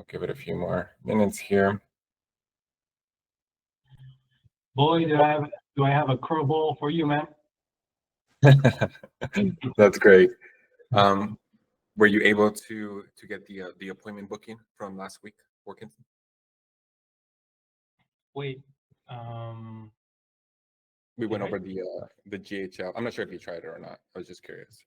give it a few more minutes here. Boy, do I have a curveball for you, man. That's great. Were you able to get the appointment booking from last week, Workington? Wait, um, We did went I? over the GHL. I'm not sure if you tried it or not. I was just curious.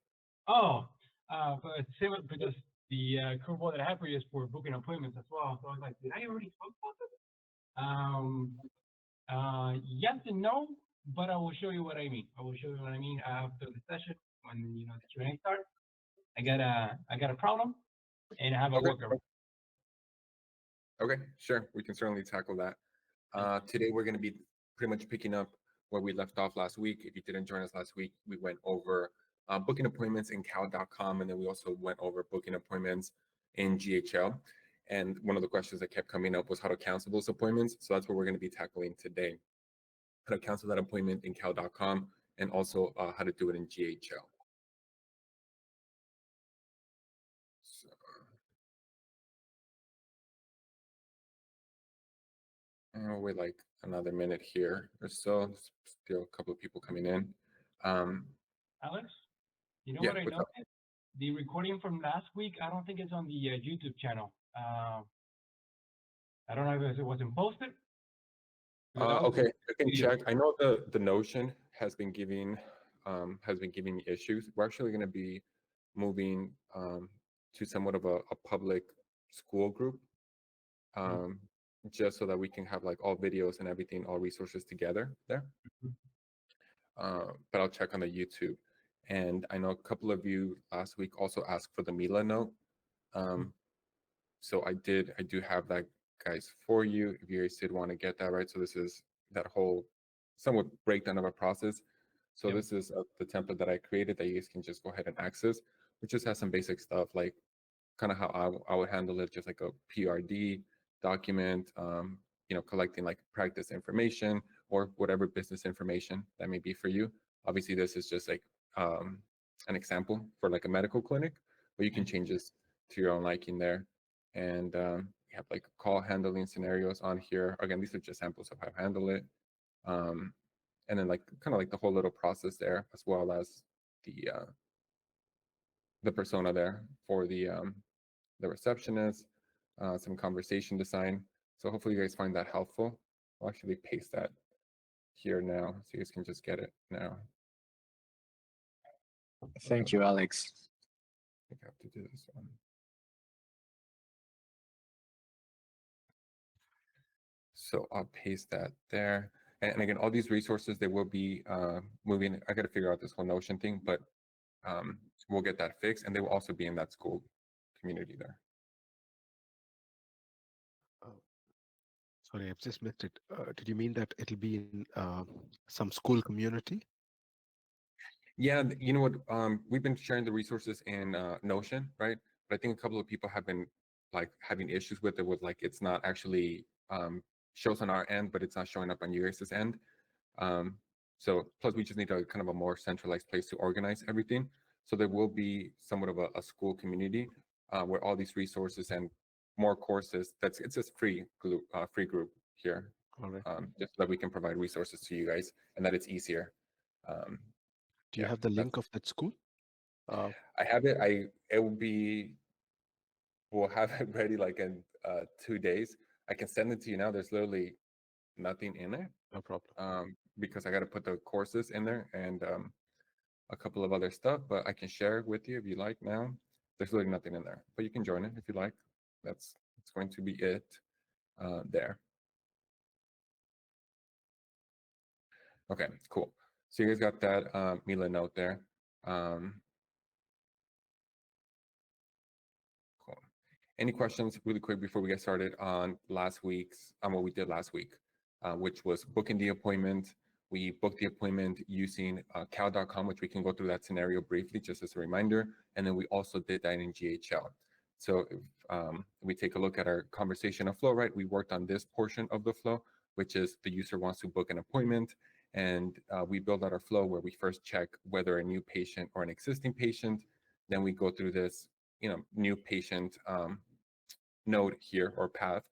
Oh, but it's similar because the curveball that I have for you is for booking appointments as well. So I was like, did I already talk about this? Yes and no, but I will show you what I mean. I will show you what I mean after the session when the Q&A starts. I got a problem and I have a Okay. workaround. Okay, sure. We can certainly tackle that. Today we're going to be pretty much picking up where we left off last week. If you didn't join us last week, we went over booking appointments in cal.com, and then we also went over booking appointments in GHL. And one of the questions that kept coming up was how to cancel those appointments. So that's what we're going to be tackling today. How to cancel that appointment in cal.com, and also how to do it in GHL. So, I'll wait like another minute here or so. There's still a couple of people coming in. Alex, you know Yeah, what I what's up? noticed? The recording from last week, I don't think it's on the YouTube channel. I don't know if it wasn't posted because that was Okay, I can video. check. I know the Notion has been giving me issues. We're actually going to be moving to somewhat of a public school group, um, just so that we can have like all videos and everything, all resources together there. But I'll check on the YouTube. And I know a couple of you last week also asked for the Mila note. So I do have that, guys, for you if you guys did want to get that, right? So this is that whole somewhat breakdown of a process. So Yep. this is the template that I created that you guys can just go ahead and access, which just has some basic stuff like kind of how I would handle it, just like a PRD document, collecting like practice information or whatever business information that may be for you. Obviously, this is just like um, an example for like a medical clinic, but you can change this to your own liking there. And we have like call handling scenarios on here. Again, these are just samples of how to handle it. Um, and then like kind of like the whole little process there, as well as the persona there for the receptionist, some conversation design. So hopefully you guys find that helpful. I'll actually paste that here now so you guys can just get it now. Thank you, Alex. I think I have to do this one. So I'll paste that there. And again, all these resources, they will be moving. I got to figure out this whole Notion thing, but we'll get that fixed. And they will also be in that school community there. Oh, sorry, I've just missed it. Did you mean that it'll be in some school community? Yeah, you know what? We've been sharing the resources in Notion, right? But I think a couple of people have been like having issues with it, with like it's not actually shows on our end, but it's not showing up on you guys' end. So plus we just need a kind of a more centralized place to organize everything. So there will be somewhat of a school community where all these resources and more courses. It's just free group here, All right. just so that we can provide resources to you guys and that it's easier. Um, Do you yeah, have the that's, link of that school? I have it. It will be. We'll have it ready like in 2 days. I can send it to you now. There's literally nothing in it. No problem. Because I got to put the courses in there and a couple of other stuff, but I can share it with you if you like now. There's really nothing in there, but you can join it if you like. That's going to be it there. Okay, cool. So you guys got that Mila note there. Cool. Any questions really quick before we get started on last week's, on what we did last week, which was booking the appointment. We booked the appointment using cal.com, which we can go through that scenario briefly, just as a reminder. And then we also did that in GHL. So if we take a look at our conversational flow, right, we worked on this portion of the flow, which is the user wants to book an appointment. And we build out our flow where we first check whether a new patient or an existing patient. Then we go through this new patient node here or path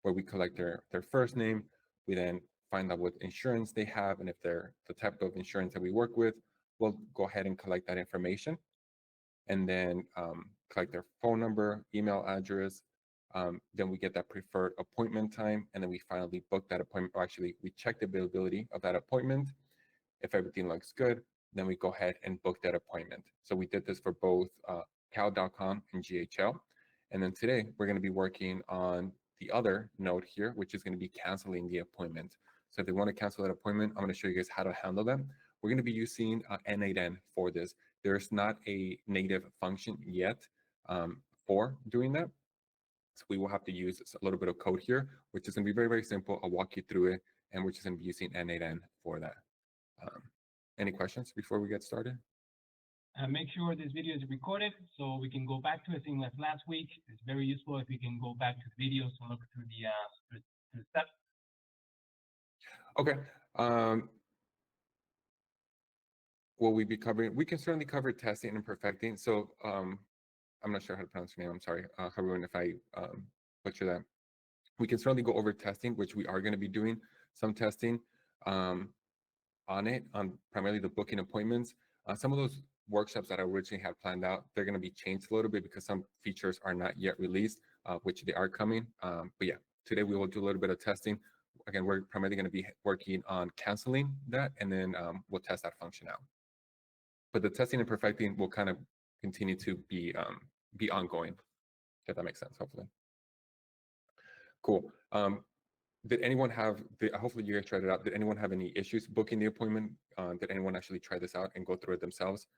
where we collect their first name. We then find out what insurance they have, and if they're the type of insurance that we work with, we'll go ahead and collect that information, and then collect their phone number, email address. Then we get that preferred appointment time, and then we finally book that appointment. Or actually, we check the availability of that appointment. If everything looks good, then we go ahead and book that appointment. So we did this for both cal.com and GHL. And then today we're going to be working on the other node here, which is going to be canceling the appointment. So if they want to cancel that appointment, I'm going to show you guys how to handle them. We're going to be using N8N for this. There's not a native function yet for doing that. So we will have to use a little bit of code here, which is going to be very, very simple. I'll walk you through it, and we're just going to be using N8N for that. Any questions before we get started? Make sure this video is recorded so we can go back to it, same as last week. It's very useful if we can go back to the videos and look through the steps. Okay. Will we be covering? We can certainly cover testing and perfecting. So I'm not sure how to pronounce your name. I'm sorry, Harun, if I butcher that. We can certainly go over testing, which we are going to be doing some testing on it, on primarily the booking appointments. Some of those workshops that I originally had planned out, they're going to be changed a little bit because some features are not yet released, which they are coming. But yeah, today we will do a little bit of testing. Again, we're primarily going to be working on canceling that, and then we'll test that function out. But the testing and perfecting will kind of continue to be ongoing, if that makes sense, hopefully. Cool. Did anyone have, hopefully you guys tried it out, did anyone have any issues booking the appointment? Did anyone actually try this out and go through it themselves?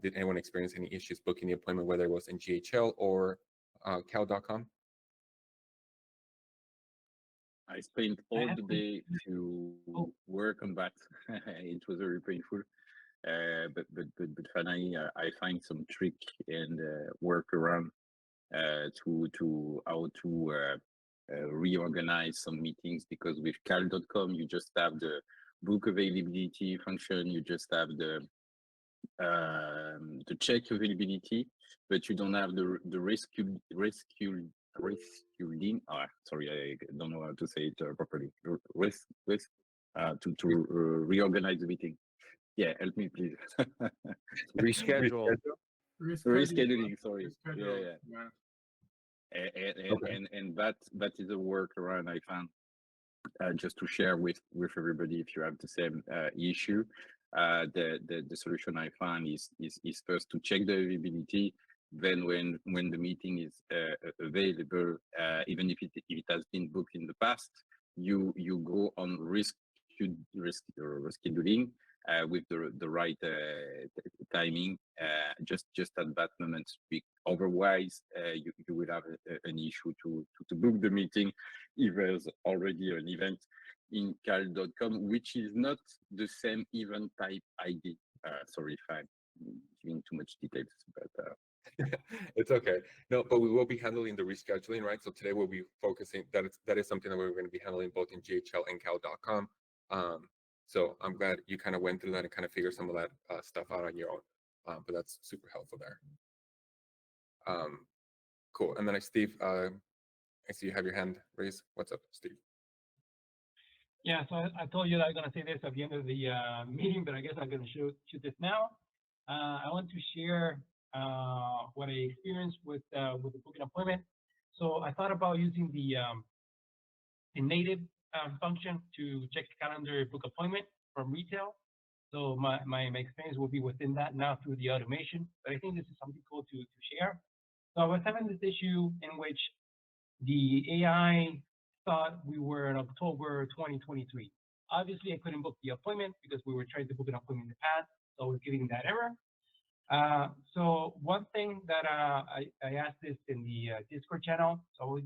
Did anyone experience any issues booking the appointment, whether it was in GHL or cal.com? I spent all the day to work on that. It was very painful. But finally, I find some trick and workaround to how to reorganize some meetings, because with cal.com you just have the book availability function, you just have the check availability, but you don't have the rescuing. Sorry, I don't know how to say it properly. To reorganize the meeting. Yeah, help me please. Reschedule. Rescheduling. Sorry. Reschedule. Yeah. And that is a workaround I found, just to share with everybody if you have the same issue. The solution I found is first to check the availability. Then when the meeting is available, even if it has been booked in the past, you go on rescheduling with the right timing, just at that moment. Otherwise, you will have an issue to book the meeting if there's already an event in cal.com, which is not the same event type ID. Sorry if I'm giving too much details, but it's okay. No, but we will be handling the rescheduling, right? So today we'll be focusing, that is something that we're going to be handling both in GHL and cal.com. So I'm glad you kind of went through that and kind of figured some of that stuff out on your own. But that's super helpful there. Cool. And then Steve, I see you have your hand raised. What's up, Steve? Yeah, so I told you that I'm going to say this at the end of the meeting, but I guess I'm going to shoot this now. I want to share what I experienced with the booking appointment. So I thought about using the native function to check calendar book appointment from retail. So my experience will be within that now through the automation. But I think this is something cool to share. So I was having this issue in which the AI thought we were in October 2023. Obviously, I couldn't book the appointment because we were trying to book an appointment in the past, so I was getting that error. So one thing that I asked this in the Discord channel. So I was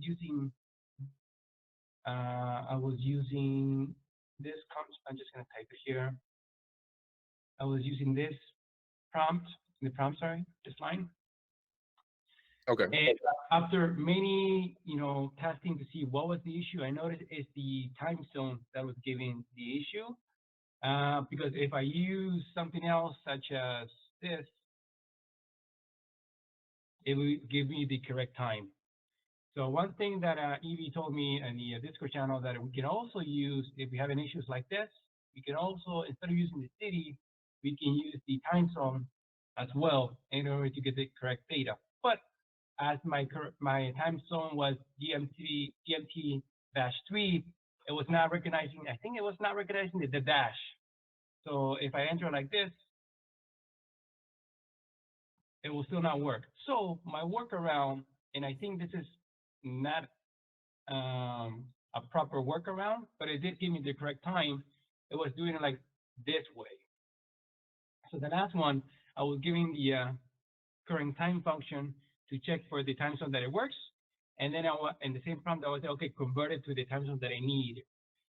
using this prompt. I'm just going to type it here. I was using this prompt, this line. Okay. And after many, testing to see what was the issue, I noticed it's the time zone that was giving the issue. Because if I use something else such as this, it will give me the correct time. So one thing that Evie told me in the Discord channel that we can also use if we have any issues like this, we can also, instead of using the city, we can use the time zone as well in order to get the correct data. But as my time zone was GMT-3, it was not recognizing, I think it was not recognizing the dash. So if I enter like this, it will still not work. So my workaround, and I think this is not a proper workaround, but it did give me the correct time. It was doing it like this way. So the last one, I was giving the current time function to check for the time zone that it works. And then in the same prompt, I would say, okay, convert it to the time zone that I need.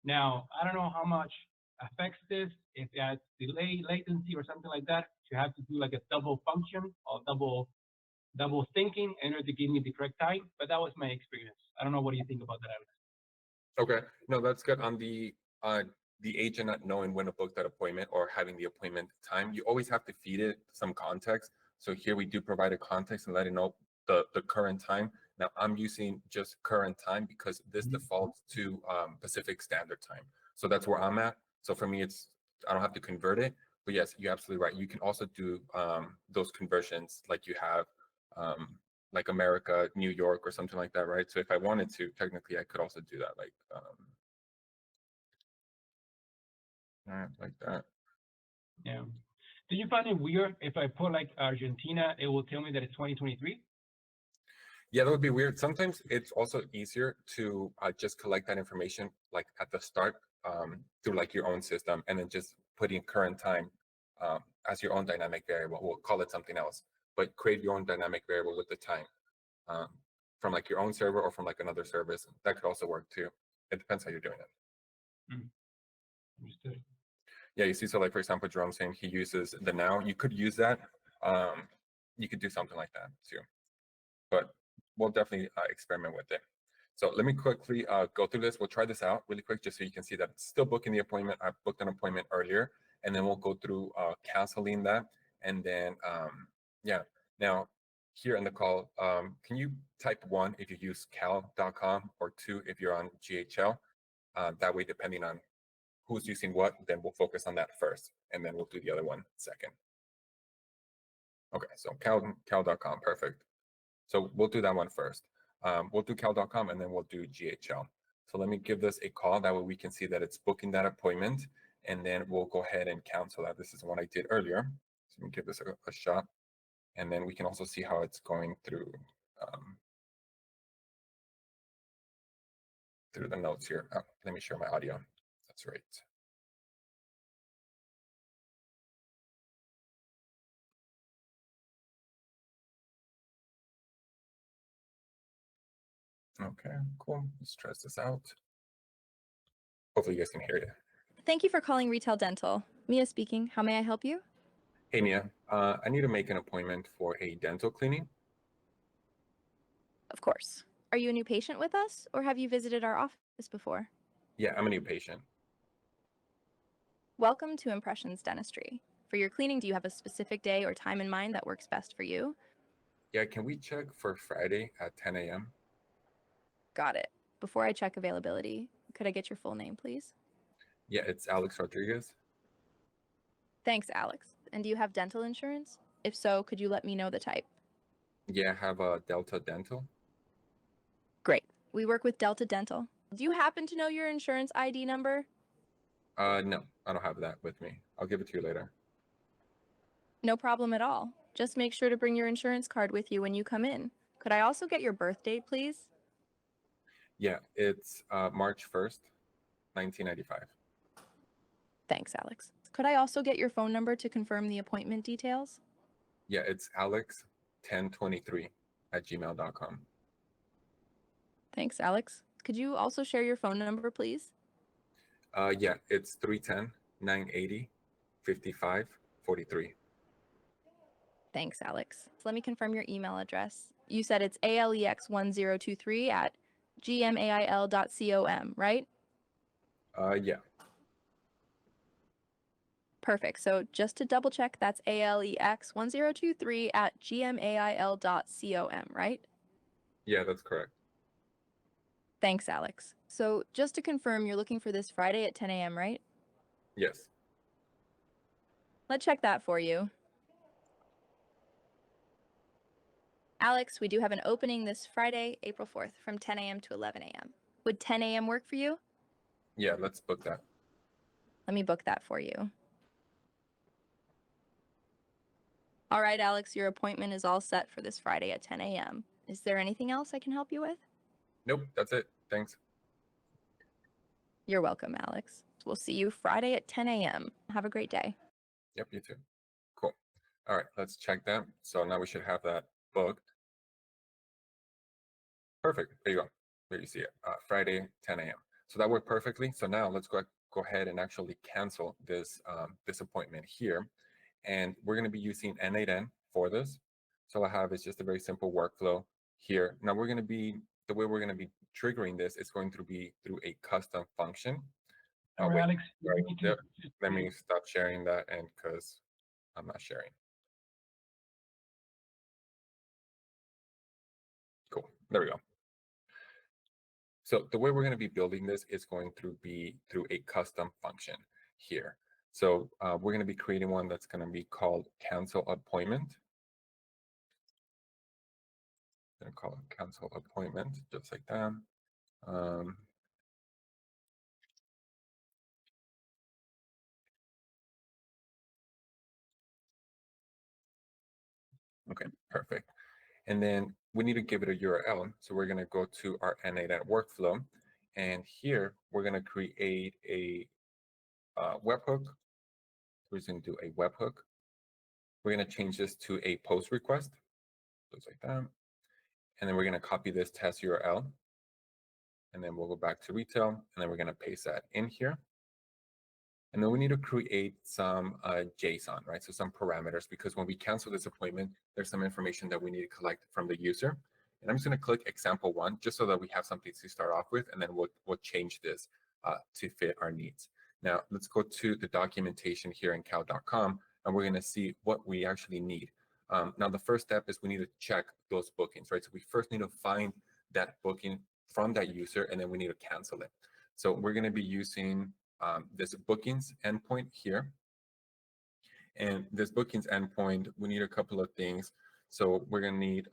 Now, I don't know how much affects this, if it adds delay, latency, or something like that, to have to do like a double function or double thinking in order to give me the correct time. But that was my experience. I don't know what do you think about that, Alex? Okay, no, that's good. On the agent not knowing when to book that appointment or having the appointment time, you always have to feed it some context. So here we do provide a context and let it know the current time. Now I'm using just current time because this defaults to Pacific Standard Time. So that's where I'm at. So for me, I don't have to convert it. But yes, you're absolutely right. You can also do those conversions like you have like America, New York, or something like that, right? So if I wanted to, technically, I could also do that, like that. Yeah. Do you find it weird if I put like Argentina, it will tell me that it's 2023? Yeah, that would be weird. Sometimes it's also easier to just collect that information like at the start through like your own system, and then just putting current time as your own dynamic variable. We'll call it something else, but create your own dynamic variable with the time um, from like your own server or from like another service. That could also work too. It depends how you're doing it. Understood. Yeah, you see, so like for example, Jerome saying he uses the now. You could use that. You could do something like that too, but we'll definitely experiment with it. So let me quickly go through this. We'll try this out really quick just so you can see that it's still booking the appointment. I booked an appointment earlier, and then we'll go through canceling that. And then, yeah, now here in the call, can you type 1 if you use cal.com or 2 if you're on GHL? That way, depending on who's using what, then we'll focus on that first, and then we'll do the other one second. Okay, so cal.com, perfect. So we'll do that one first. We'll do cal.com and then we'll do GHL. So let me give this a call. That way we can see that it's booking that appointment, and then we'll go ahead and cancel that. This is what I did earlier. So let me give this a shot. And then we can also see how it's going through through the notes here. Oh, let me share my audio. That's right. Okay, cool. Let's test this out. Hopefully you guys can hear it. Thank you for calling Retail Dental. Mia speaking. How may I help you? Hey Mia, I need to make an appointment for a dental cleaning. Of course. Are you a new patient with us, or have you visited our office before? Yeah, I'm a new patient. Welcome to Impressions Dentistry. For your cleaning, do you have a specific day or time in mind that works best for you? Yeah, can we check for Friday at 10 a.m.? Got it. Before I check availability, could I get your full name, please? Yeah, it's Alex Rodriguez. Thanks, Alex. And do you have dental insurance? If so, could you let me know the type? Yeah, I have a Delta Dental. Great. We work with Delta Dental. Do you happen to know your insurance ID number? No, I don't have that with me. I'll give it to you later. No problem at all. Just make sure to bring your insurance card with you when you come in. Could I also get your birth date, please? Yeah, it's March 1st, 1995. Thanks, Alex. Could I also get your phone number to confirm the appointment details? Yeah, it's alex1023 at gmail.com. Thanks, Alex. Could you also share your phone number, please? Yeah, it's 310-980-5543. Thanks, Alex. Let me confirm your email address. You said it's alex1023 at gmail.com, right? Yeah. Perfect. So just to double check, that's alex1023 at gmail.com, right? Yeah, that's correct. Thanks, Alex. So just to confirm, you're looking for this Friday at 10 a.m., right? Yes. Let's check that for you. Alex, we do have an opening this Friday, April 4th, from 10 a.m. to 11 a.m. Would 10 a.m. work for you? Yeah, let's book that. Let me book that for you. All right, Alex, your appointment is all set for this Friday at 10 a.m. Is there anything else I can help you with? Nope, that's it. Thanks. You're welcome, Alex. We'll see you Friday at 10 a.m. Have a great day. Yep, you too. Cool. All right, let's check that. So now we should have that booked. Perfect. There you go. There you see it. Friday, 10 a.m. So that worked perfectly. So now let's go ahead and actually cancel this this appointment here. And we're going to be using N8N for this. So all I have is just a very simple workflow here. Now we're going to be, the way we're going to be triggering this is going to be through a custom function. Or Wait, Alex, you right, need to yep. Let me stop sharing that, and because I'm not sharing. Cool. There we go. So the way we're going to be building this is going to be through a custom function here. So we're going to be creating one that's going to be called cancel appointment. I'm going to call it cancel appointment, just like that. Okay, perfect. And then we need to give it a URL. So we're going to go to our N8N workflow. And here we're going to create a webhook. We're just going to do a webhook. We're going to change this to a post request, just like that. And then we're going to copy this test URL. And then we'll go back to retail. And then we're going to paste that in here. And then we need to create some JSON, right? So some parameters, because when we cancel this appointment, there's some information that we need to collect from the user. And I'm just going to click example 1, just so that we have something to start off with, and then we'll change this to fit our needs. Now, let's go to the documentation here in cal.com, and we're going to see what we actually need. Now, the first step is we need to check those bookings, right? So we first need to find that booking from that user, and then we need to cancel it. So we're going to be using this bookings endpoint here. And this bookings endpoint, we need a couple of things. So we're going to need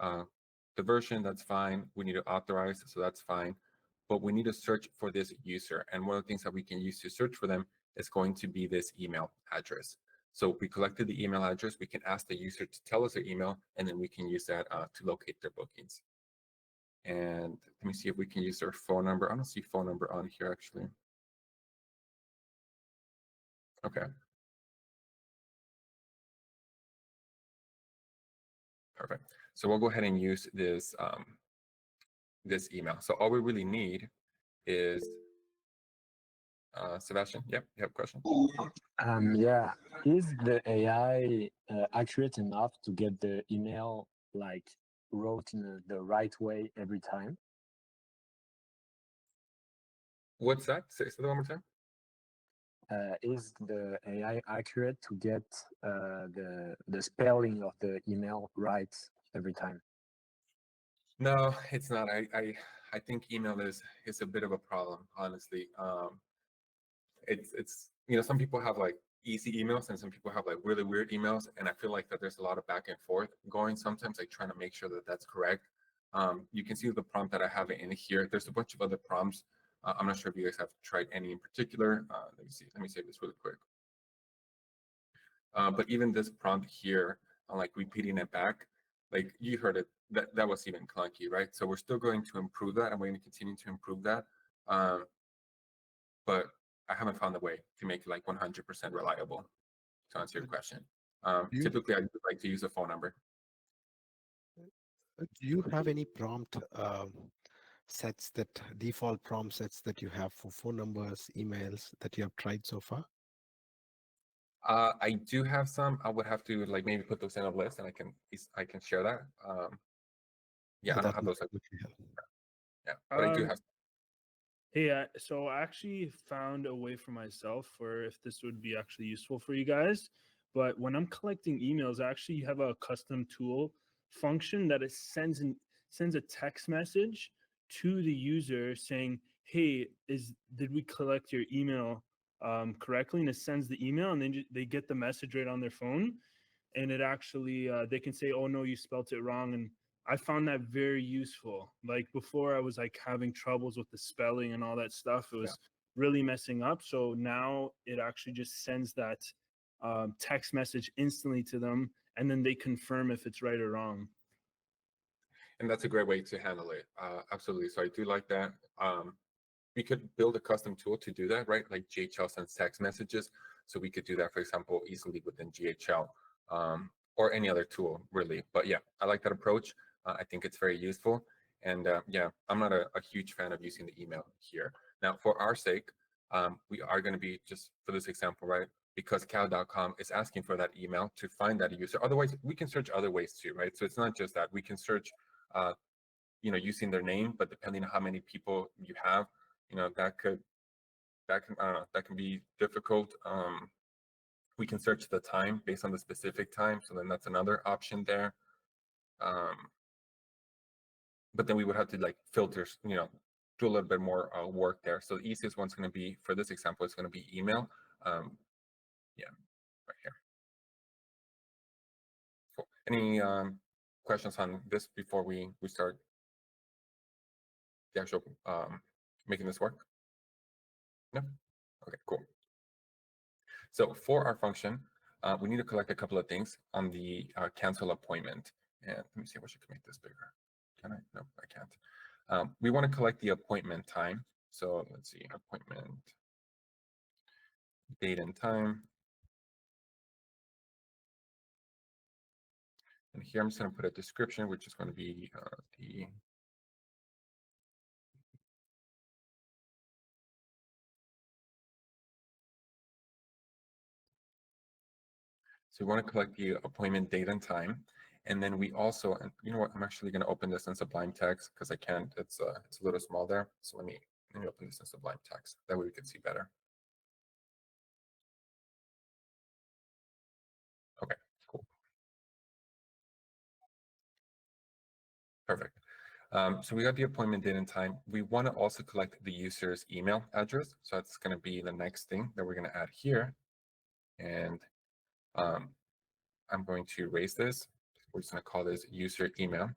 the version, that's fine. We need to authorize, so that's fine. But we need to search for this user. And one of the things that we can use to search for them is going to be this email address. So we collected the email address. We can ask the user to tell us their email, and then we can use that to locate their bookings. And let me see if we can use their phone number. I don't see phone number on here, actually. Okay. Perfect. So we'll go ahead and use this this email. So all we really need is Sebastian. Yep, you have a question? Yeah. Is the AI accurate enough to get the email like wrote in the right way every time? What's that? Say that one more time. Is the AI accurate to get the spelling of the email right every time? No, it's not. I think email is a bit of a problem, honestly. It's some people have like easy emails and some people have like really weird emails, and I feel like that there's a lot of back and forth going sometimes, like trying to make sure that that's correct. You can see the prompt that I have in here. There's a bunch of other prompts. I'm not sure if you guys have tried any in particular. Let me see. Let me save this really quick. But even this prompt here, like repeating it back, like you heard it, that was even clunky, right? So we're still going to improve that, and we're going to continue to improve that. But I haven't found a way to make it like 100% reliable, to answer your question. Typically, I would like to use a phone number. Do you have any prompt sets, that default prompt sets that you have for phone numbers, emails that you have tried so far? I do have some. I would have to like maybe put those in a list, and I can share that. Yeah, I don't have those. Yeah, but I do have. Hey, so I actually found a way for myself for if this would be actually useful for you guys. But when I'm collecting emails, I actually have a custom tool function that it sends a text message to the user saying, hey, did we collect your email correctly? And it sends the email, and then they get the message right on their phone. And it actually, they can say, oh no, you spelt it wrong. And I found that very useful. Like before, I was like having troubles with the spelling and all that stuff. It was really messing up. So now it actually just sends that text message instantly to them, and then they confirm if it's right or wrong. And that's a great way to handle it. Absolutely. So I do like that. We could build a custom tool to do that, right? Like GHL sends text messages. So we could do that, for example, easily within GHL or any other tool, really. But yeah, I like that approach. I think it's very useful. And yeah, I'm not a huge fan of using the email here. Now, for our sake, we are going to be, just for this example, right? Because cow.com is asking for that email to find that user. Otherwise, we can search other ways too, right? So it's not just that. We can search using their name, but depending on how many people you have, that can I don't know, that can be difficult. We can search the time based on the specific time, so then that's another option there. But then we would have to like filter, do a little bit more work there. So the easiest one's going to be, for this example, it's going to be email. Yeah, right here. Cool. Any questions on this before we start the actual making this work? No? Okay, cool. So for our function, we need to collect a couple of things on the cancel appointment. And let me see, I wish I could make this bigger. Can I? No, I can't. We want to collect the appointment time. So let's see, appointment date and time. And here I'm just going to put a description, which is going to be the So we want to collect the appointment date and time. And then we also, and you know what, I'm actually going to open this in Sublime Text because I can't, it's a little small there. So let me open this in Sublime Text. That way we can see better. Okay, cool. Perfect. So we got the appointment date and time. We want to also collect the user's email address. So that's going to be the next thing that we're going to add here. And I'm going to erase this. We're just going to call this user email.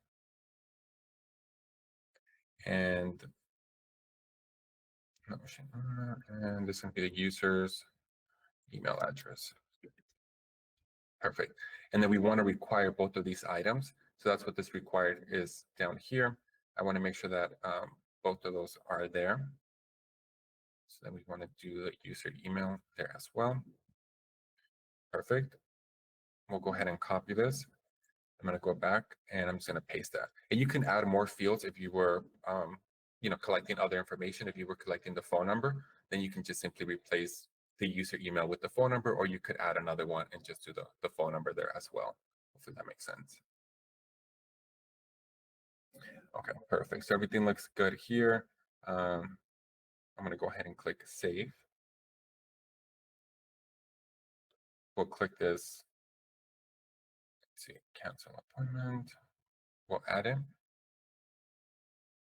And this is going to be the user's email address. Perfect. And then we want to require both of these items. So that's what this required is down here. I want to make sure that both of those are there. So then we want to do the user email there as well. Perfect. We'll go ahead and copy this. I'm going to go back and I'm just going to paste that. And you can add more fields if you were, collecting other information. If you were collecting the phone number, then you can just simply replace the user email with the phone number, or you could add another one and just do the phone number there as well. Hopefully that makes sense. Okay, perfect. So everything looks good here. I'm going to go ahead and click save. We'll click this. Let's see, cancel appointment. We'll add it.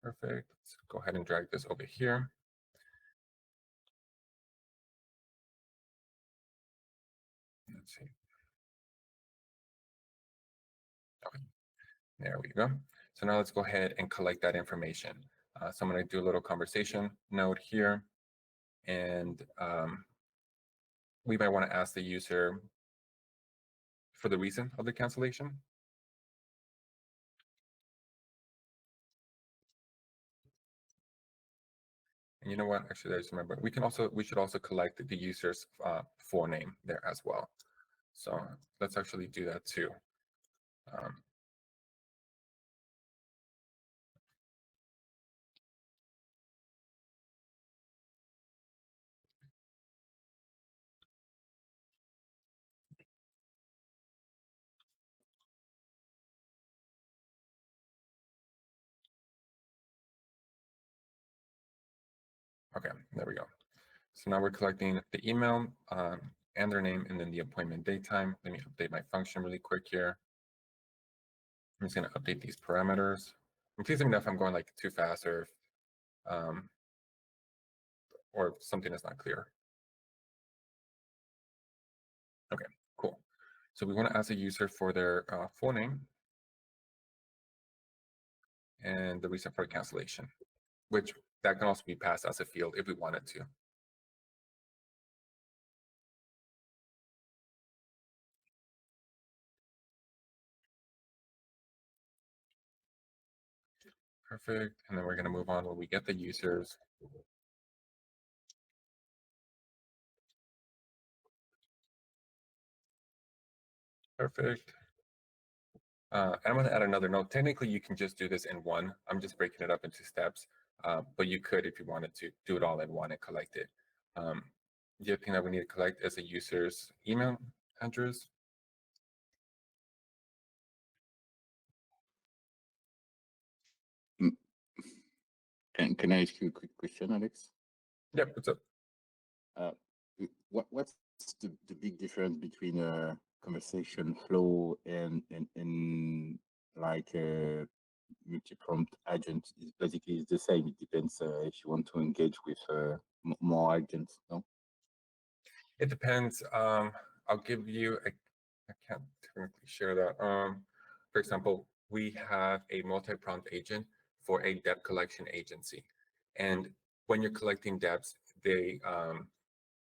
Perfect. Let's go ahead and drag this over here. Let's see. Okay, there we go. So now let's go ahead and collect that information. So I'm going to do a little conversation note here. And we might want to ask the user for the reason of the cancellation. And you know what? Actually, I just remember we should also collect the user's full name there as well. So let's actually do that too. Okay, there we go. So now we're collecting the email and their name and then the appointment date time. Let me update my function really quick here. I'm just going to update these parameters. And please let me know if I'm going like too fast or if something is not clear. Okay, cool. So we want to ask a user for their full name and the reason for cancellation, which that can also be passed as a field if we wanted to. Perfect. And then we're going to move on when we get the users. Perfect. And I'm going to add another note. Technically, you can just do this in one. I'm just breaking it up into steps, but you could, if you wanted to, do it all in one and collect it. The other thing that we need to collect is a user's email address. Can I ask you a quick question, Alex? Yep, what's up? What's the big difference between a conversation flow and like a multi-prompt agent? Is basically it's the same. It depends if you want to engage with more agents. No. It depends. I'll give you. I can't technically share that. For example, we have a multi-prompt agent for a debt collection agency, and when you're collecting debts, they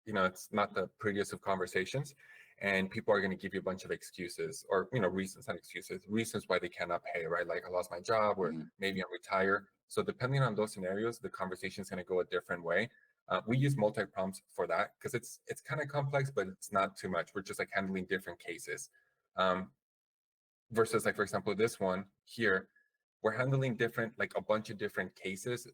it's not the prettiest of conversations, and people are going to give you a bunch of excuses or reasons, not excuses, reasons why they cannot pay, right? Like I lost my job, or maybe I'm retired. So depending on those scenarios, the conversation is going to go a different way. We use multi-prompts for that because it's kind of complex, but it's not too much. We're just like handling different cases. Versus like, for example, this one here, we're handling different, like a bunch of different cases.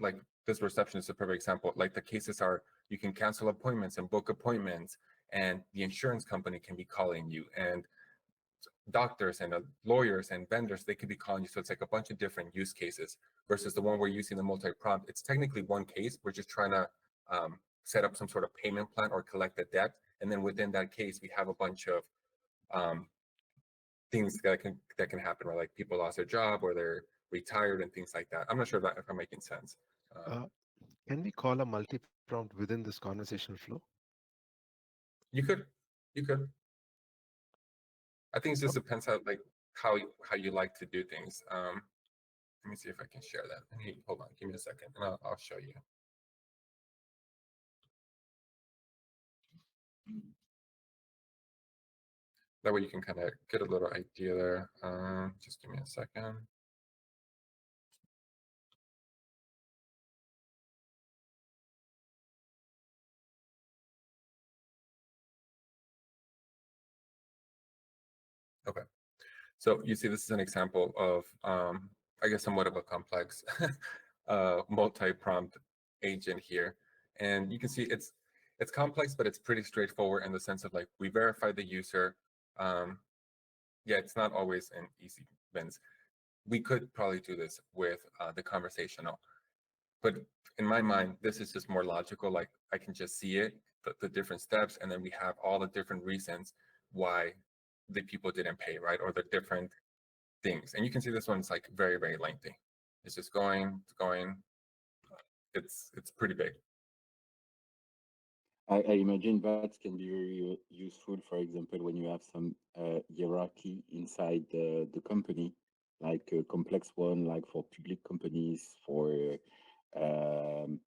Like this reception is a perfect example. Like the cases are, you can cancel appointments and book appointments, and the insurance company can be calling you, and doctors and lawyers and vendors, they could be calling you. So it's like a bunch of different use cases versus the one we're using the multi-prompt. It's technically one case. We're just trying to set up some sort of payment plan or collect a debt. And then within that case, we have a bunch of things that can happen, where like people lost their job or they're retired and things like that. I'm not sure if I'm making sense. Can we call a multi-prompt within this conversational flow? You could. I think it just depends how you like to do things. Let me see if I can share that. Hold on, give me a second, and I'll show you. That way you can kind of get a little idea there. Just give me a second. Okay. So you see, this is an example of, I guess, somewhat of a complex multi-prompt agent here. And you can see it's complex, but it's pretty straightforward in the sense of like, we verify the user. Yeah, it's not always an easy wins. We could probably do this with the conversational, but in my mind, this is just more logical. Like I can just see it, the different steps, and then we have all the different reasons why the people didn't pay, right? Or the different things. And you can see this one's like very, very lengthy. It's just going. It's pretty big. I imagine that can be very useful, for example, when you have some hierarchy inside the company, like a complex one, like for public companies, for um,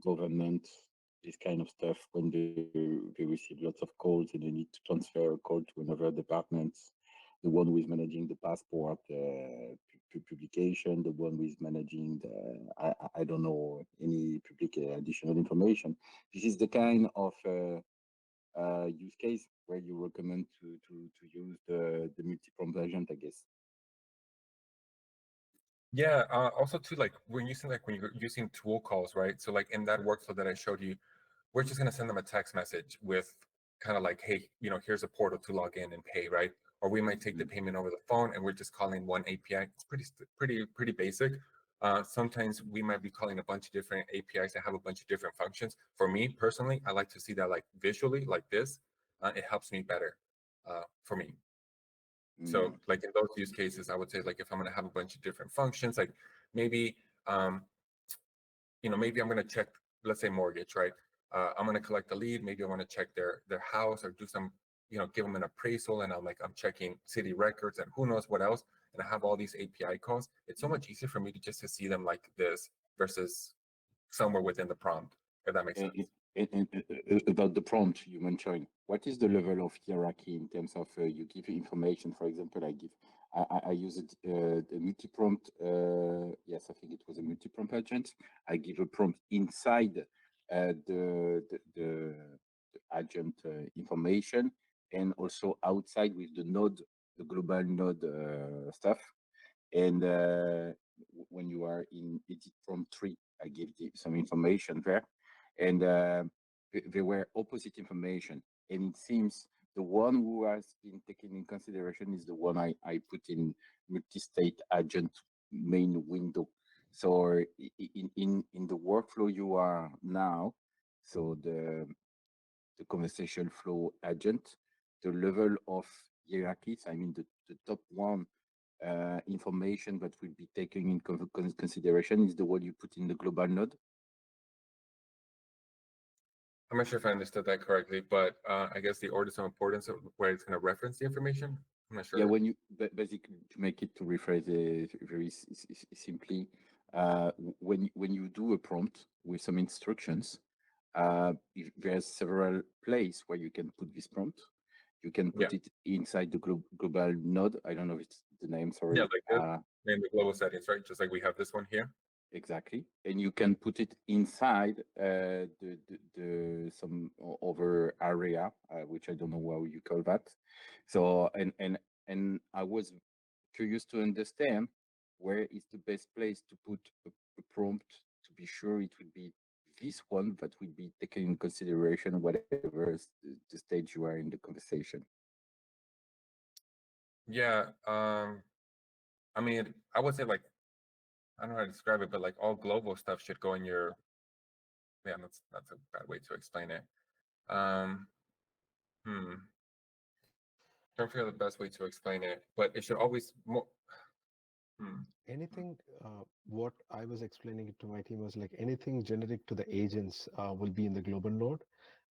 government, this kind of stuff, when they receive lots of calls and they need to transfer a call to another department, the one who is managing the passport publication, the one who is managing the, I don't know, any public additional information. This is the kind of use case where you recommend to use the multi-prompt agent, I guess. Yeah. Also, too, like when you're using tool calls, right? So like in that workflow that I showed you, we're just going to send them a text message with kind of like, hey, here's a portal to log in and pay, right? Or we might take the payment over the phone and we're just calling one API. It's pretty basic. Sometimes we might be calling a bunch of different APIs that have a bunch of different functions. For me personally, I like to see that like visually, like this. It helps me better for me. So like in those use cases, I would say like if I'm going to have a bunch of different functions, like maybe maybe I'm going to check, let's say mortgage, right? I'm going to collect a lead. Maybe I want to check their house or do some, give them an appraisal, and I'm checking city records and who knows what else. And I have all these API calls. It's so much easier for me to just to see them like this versus somewhere within the prompt, if that makes sense. About the prompt you mentioned, what is the level of hierarchy in terms of you give information? For example, I use it the multi-prompt. Yes, I think it was a multi-prompt agent. I give a prompt inside the agent information, and also outside with the node, the global node stuff. And when you are in edit prompt 3, I give some information there, and they were opposite information. And it seems the one who has been taken in consideration is the one I put in multi-state agent main window. So in the workflow you are now, so the conversation flow agent, the level of hierarchies, I mean the top one information that will be taken in consideration is the one you put in the global node. I'm not sure if I understood that correctly, but I guess the orders of importance of where it's going to reference the information. I'm not sure. Yeah, when you basically, to make it, to rephrase it very simply, when you do a prompt with some instructions, if there's several places where you can put this prompt. You can put it inside the global node. I don't know if it's the name, sorry. Yeah, like this. In the global settings, right? Just like we have this one here. Exactly. And you can put it inside the some other area, which I don't know how you call that. So and I was curious to understand where is the best place to put a prompt to be sure it would be this one that will be taken in consideration whatever is the stage you are in the conversation. Yeah. I mean, I would say like, I don't know how to describe it, but like all global stuff should go in your. Yeah, that's a bad way to explain it. Trying to figure out the best way to explain it, but it should always Anything, what I was explaining it to my team was like anything generic to the agents will be in the global node,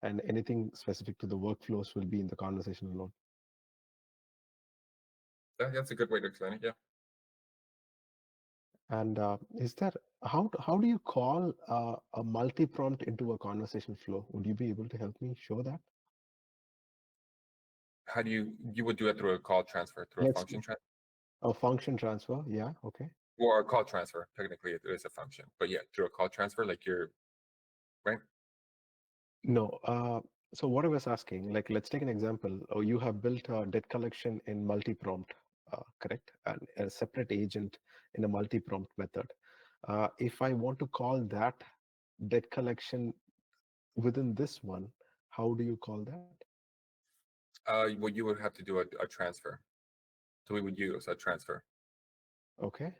and anything specific to the workflows will be in the conversational node. That's a good way to explain it. Yeah. And is there, how do you call a multi-prompt into a conversation flow? Would you be able to help me show that? How do you would do it through a call transfer, through a function transfer? A function transfer, yeah, okay. Or a call transfer, technically it is a function, but yeah, through a call transfer, like you're right. No, so what I was asking, like, let's take an example. Oh, you have built a debt collection in multi-prompt, correct? And a separate agent in a multi-prompt method. If I want to call that debt collection within this one, how do you call that? Well, you would have to do a transfer. So we would use a transfer. Okay.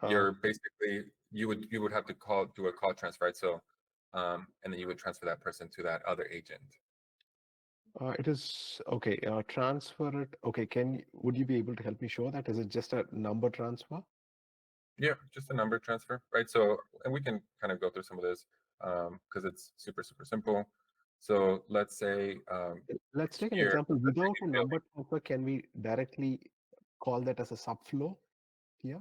You're basically you would have to do a call transfer, right? So and then you would transfer that person to that other agent. It is okay. Transfer it. Okay, would you be able to help me show that? Is it just a number transfer? Yeah, just a number transfer, right? So, and we can kind of go through some of this because it's super simple. So let's say Let's take an here, example. let's say Without a you feel number transfer, can we directly call that as a subflow here?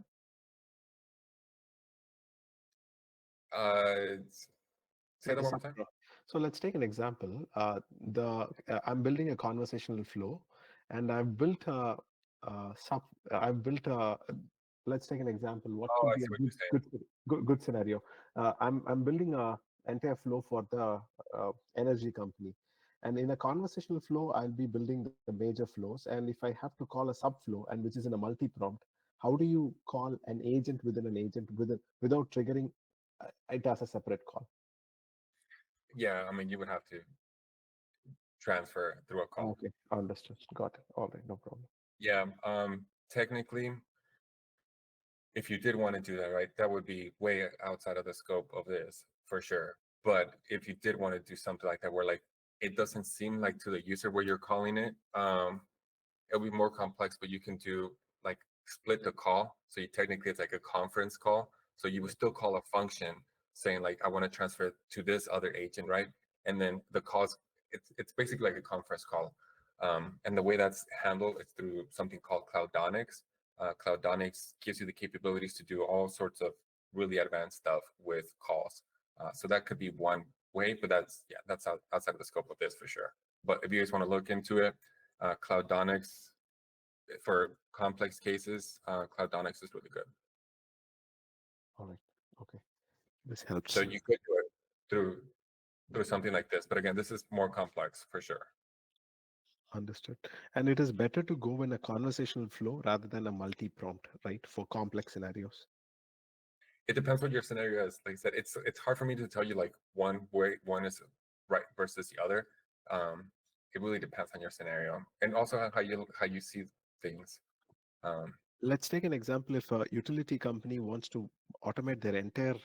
say that Like a one more time. subflow. So let's take an example. I'm building a conversational flow, and I've built a sub. I've built a. Let's take an example. What Oh, could I be a see what you're saying. good scenario? I'm building a entire flow for the energy company, and in a conversational flow, I'll be building the major flows. And if I have to call a subflow, and which is in a multi-prompt, how do you call an agent within an agent without triggering it as a separate call? Yeah, I mean, you would have to transfer through a call. Okay, understood. Got it. All right, no problem. Yeah, technically, if you did want to do that, right, that would be way outside of the scope of this for sure. But if you did want to do something like that, where like it doesn't seem like to the user where you're calling it, it'll be more complex, but you can do like split the call. So you technically it's like a conference call. So you would still call a function saying like I want to transfer to this other agent, right? And then the calls, it's basically like a conference call. And the way that's handled is through something called Cloudonics. Cloudonics gives you the capabilities to do all sorts of really advanced stuff with calls. So that could be one way, but that's outside of the scope of this for sure. But if you guys want to look into it, Cloudonics for complex cases, Cloudonics is really good. All right. Okay. This helps. So you could do it through something like this, but again, this is more complex for sure. Understood. And it is better to go in a conversational flow rather than a multi-prompt, right? For complex scenarios. It depends what your scenario is. Like I said, it's hard for me to tell you like one way one is right versus the other. It really depends on your scenario and also how you see things. Let's take an example. If a utility company wants to automate their entire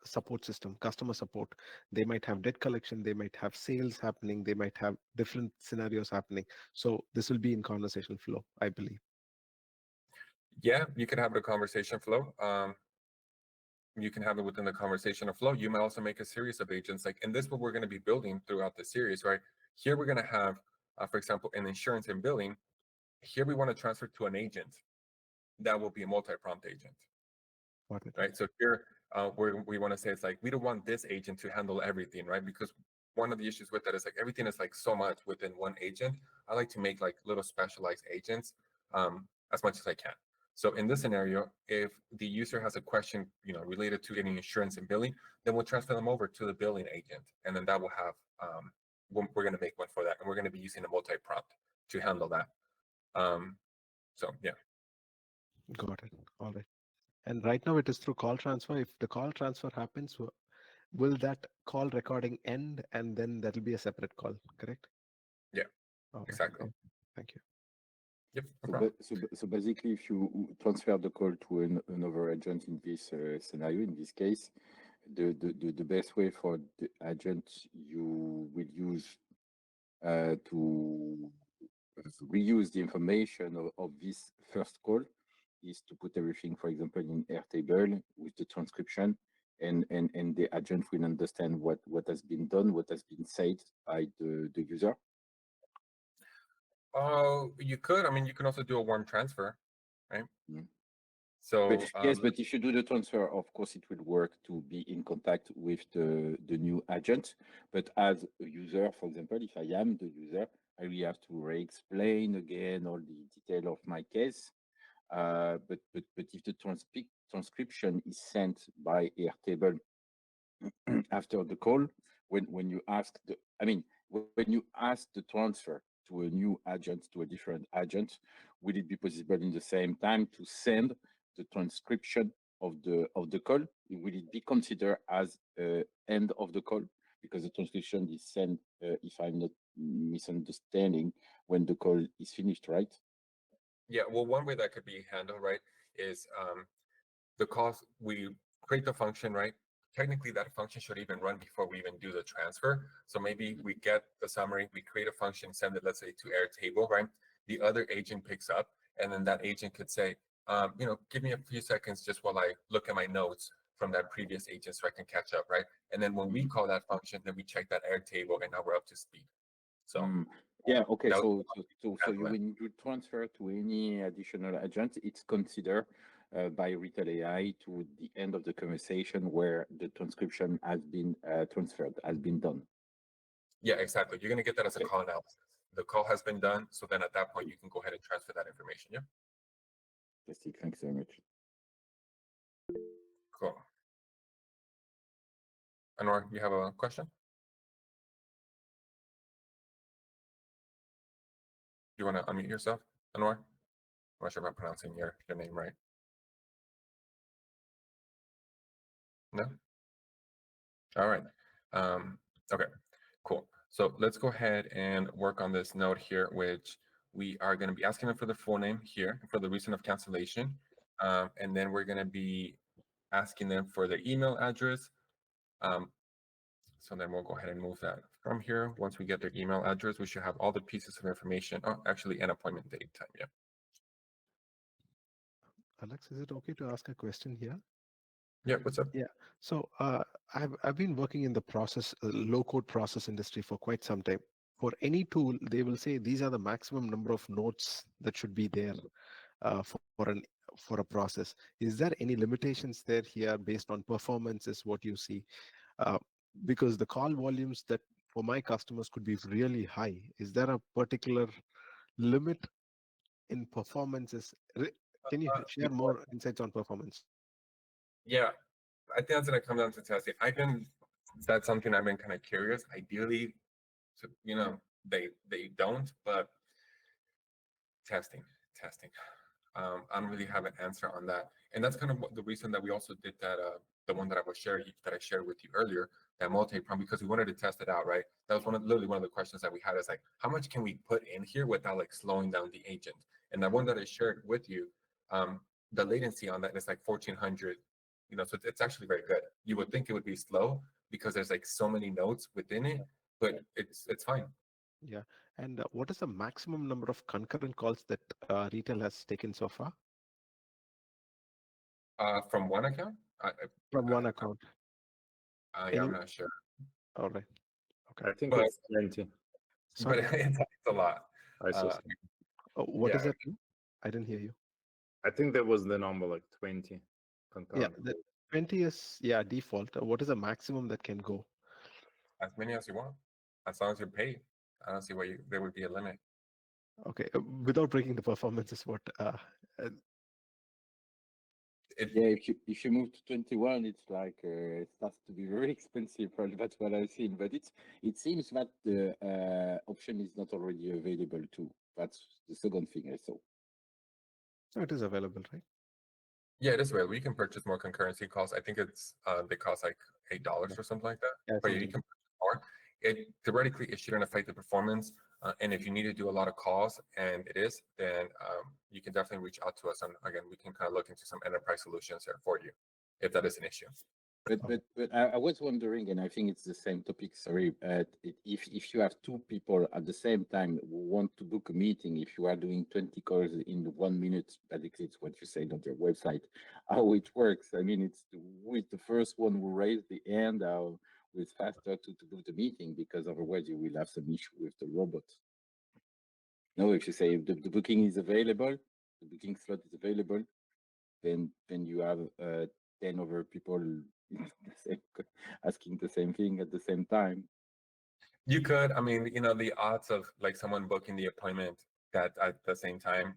support system, customer support, they might have debt collection, they might have sales happening, they might have different scenarios happening. So this will be in conversational flow, I believe. Yeah, you can have the conversation flow. You can have it within the conversation flow. You might also make a series of agents like, and this is what we're going to be building throughout the series, right? Here we're going to have, for example, in insurance and billing, here we want to transfer to an agent that will be a multi-prompt agent, right? So here we want to say it's like, we don't want this agent to handle everything, right? Because one of the issues with that is like everything is like so much within one agent. I like to make like little specialized agents as much as I can. So in this scenario, if the user has a question, related to any insurance and billing, then we'll transfer them over to the billing agent, and then that will have we're going to make one for that, and we're going to be using a multi-prompt to handle that. So yeah. Got it. All right. And right now it is through call transfer. If the call transfer happens, will that call recording end and then that'll be a separate call, correct? Yeah, all right. exactly. Okay. Thank you. Yep. No So, problem. so basically, if you transfer the call to another agent in this scenario, in this case, the best way for the agent you will use to reuse the information of this first call is to put everything, for example, in Airtable with the transcription, and the agent will understand what has been done, what has been said by the user. Oh, you could. I mean, you can also do a warm transfer, right? Mm. So But yes, but if you do the transfer, of course, it will work to be in contact with the new agent. But as a user, for example, if I am the user, I will have to re-explain again all the detail of my case. But if the transcription is sent by Airtable after the call, when you ask when you ask the transfer to a new agent, to a different agent, will it be possible in the same time to send the transcription of the call? Will it be considered as end of the call because the transcription is sent, if I'm not misunderstanding, when the call is finished, right? yeah, well, one way that could be handled, right, is the calls, we create the function, right? Technically, that function should even run before we even do the transfer. So maybe we get the summary, we create a function, send it, let's say, to Airtable, right? The other agent picks up, and then that agent could say, give me a few seconds just while I look at my notes from that previous agent so I can catch up, right? And then when we call that function, then we check that Airtable, and now we're up to speed. So yeah, okay. that So you, handle it. when you transfer to any additional agent, it's considered by Retail AI to the end of the conversation where the transcription has been transferred, has been done. Yeah, exactly. You're going to get that as a Okay. call analysis. The call has been done, so then at that point you can go ahead and transfer that information. Yeah. Fantastic. Thanks very much. Cool. Anwar, you have a question? You want to unmute yourself, Anwar? I'm not sure if I'm pronouncing your name right. No? All right. Okay, cool. So let's go ahead and work on this note here, which we are going to be asking them for the full name here for the reason of cancellation. And then we're going to be asking them for their email address. So then we'll go ahead and move that from here. Once we get their email address, we should have all the pieces of information. Oh, actually, an appointment date time. Yeah. Alex, is it okay to ask a question here? Yeah. What's up? Yeah. So I've been working in the low code process industry for quite some time. For any tool, they will say these are the maximum number of nodes that should be there for a process. Is there any limitations there here based on performance? Is what you see? Uh, because the call volumes that for my customers could be really high. Is there a particular limit in performances? Can you share more insights on performance? Yeah, I think that's gonna come down to testing. That's something I've been kind of curious. Ideally, they don't, but testing. I don't really have an answer on that, and that's kind of the reason that we also did that. The one that I shared with you earlier, that multi-prompt, because we wanted to test it out, right? That was literally one of the questions that we had is like, how much can we put in here without like slowing down the agent? And the one that I shared with you, the latency on that is like 1400. So it's actually very good. You would think it would be slow because there's like so many nodes within it, but it's fine. Yeah. And what is the maximum number of concurrent calls that retail has taken so far? From one account, From one account. yeah, I'm not sure, All right. I think but it's 20 Sorry. it's a lot. I saw. What is yeah. that? I didn't hear you. I think that was the number, like 20 Yeah, concurrent. the 20 is default. What is the maximum that can go? As many as you want, as long as you're paid. I don't see why there would be a limit. Okay, without breaking the performance is what. Yeah, if you move to 21, it's like it starts to be very expensive. Probably that's what I've seen. But it seems that the option is not already available too. That's the second thing I saw. So it is available, right? Yeah, it is available. You can purchase more concurrency calls. I think they cost like $8 or something like that. Yeah, But yeah, you can purchase more. Theoretically it shouldn't affect the performance. And if you need to do a lot of calls, and it is, then you can definitely reach out to us. And again, we can kind of look into some enterprise solutions there for you, if that is an issue. But I was wondering, and I think it's the same topic. Sorry, if you have two people at the same time who want to book a meeting, if you are doing 20 calls in 1 minute, basically it's what you say on your website, how it works. I mean, it's with the first one who raised the hand, who is faster to book the meeting, because otherwise you will have some issue with the robot. No, if you say the booking is available, the booking slot is available, then you have 10 other people asking the same thing at the same time. You could, I mean, the odds of like someone booking the appointment that at the same time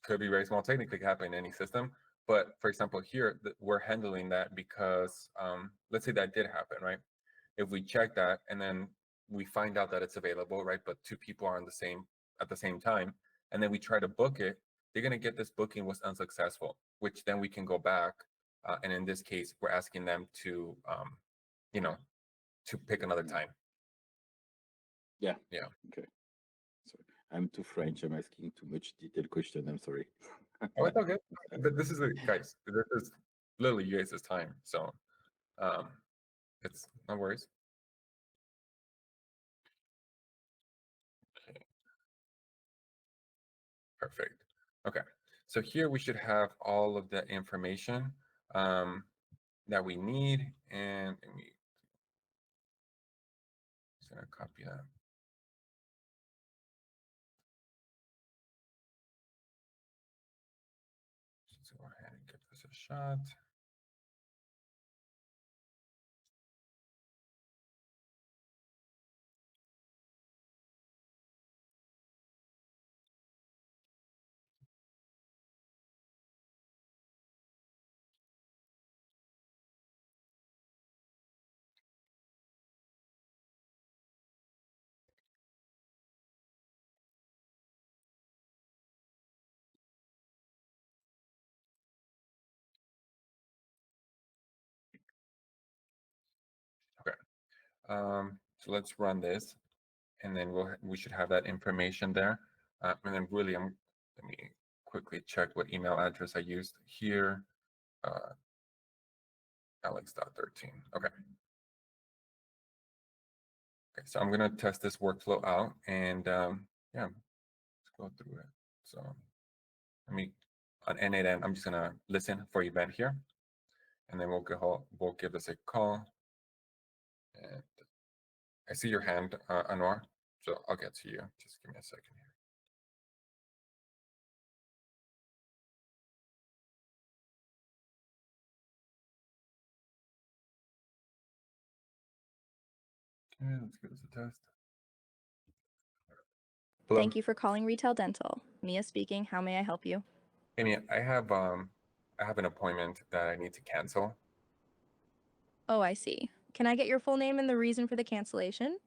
could be very small. Technically, it could happen in any system. But for example, here we're handling that because let's say that did happen, right? If we check that and then we find out that it's available, right? But two people are on at the same time, and then we try to book it, they're gonna get this booking was unsuccessful, which then we can go back, and in this case, we're asking them to, to pick another time. Yeah. Yeah. Okay. Sorry, I'm too French. I'm asking too much detailed question. I'm sorry. Oh, it's okay. But this is guys. This is literally you guys' time, so it's no worries. Okay. Perfect. Okay. So here we should have all of the information that we need, and just gonna copy that. Let's go ahead and give this a shot. Okay. So let's run this, and then we should have that information there. And then really, let me quickly check what email address I used here. Alex.13. Okay. Okay, so I'm gonna test this workflow out, and yeah, let's go through it. So let me on N8N, I'm just gonna listen for event here, and then we'll give this a call. And I see your hand, Anwar, so I'll get to you. Just give me a second here. Okay, let's give this a test. Hello, Thank you for calling Retail Dental. Mia speaking. How may I help you? Amy. I have an appointment that I need to cancel. Oh, I see. Can I get your full name and the reason for the cancellation?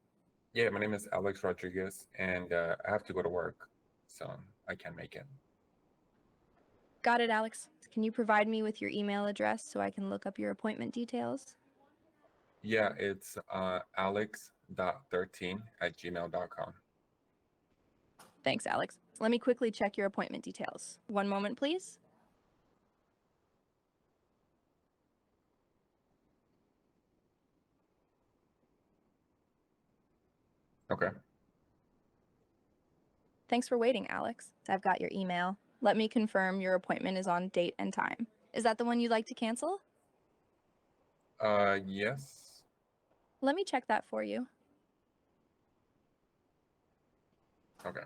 Yeah, my name is Alex Rodriguez, and I have to go to work, so I can't make it. Got it, Alex. Can you provide me with your email address so I can look up your appointment details? Yeah, it's alex.13@gmail.com. Thanks, Alex. Let me quickly check your appointment details. One moment, please. Okay. Thanks for waiting, Alex. I've got your email. Let me confirm your appointment is on date and time. Is that the one you'd like to cancel? Yes. Let me check that for you. Okay.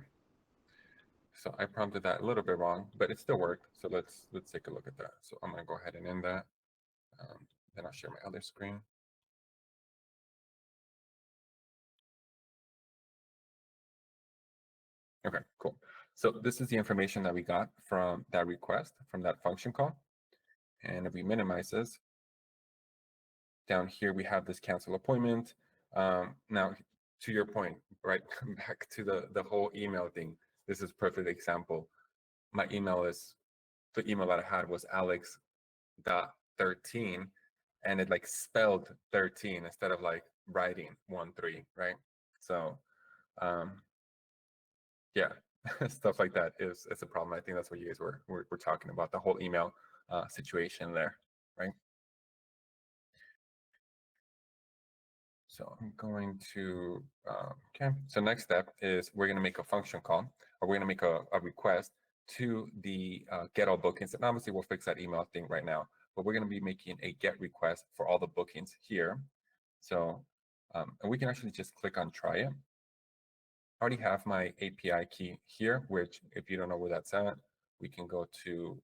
So I prompted that a little bit wrong, but it still worked. So let's take a look at that. So I'm gonna go ahead and end that. Then I'll share my other screen. Okay, cool. So this is the information that we got from that request, from that function call. And if we minimize this, down here we have this cancel appointment. Now, to your point, right, back to the whole email thing. This is perfect example. My email is, the email that I had was alex.13, and it like spelled 13 instead of like writing 13, right? So yeah, stuff like that is a problem. I think that's what you guys were talking about, the whole email situation there, right? So I'm going to, okay, so next step is we're going to make a function call, or we're going to make a request to the get all bookings. And obviously we'll fix that email thing right now, but we're going to be making a get request for all the bookings here. So, and we can actually just click on try it. I already have my API key here, which if you don't know where that's at, we can go to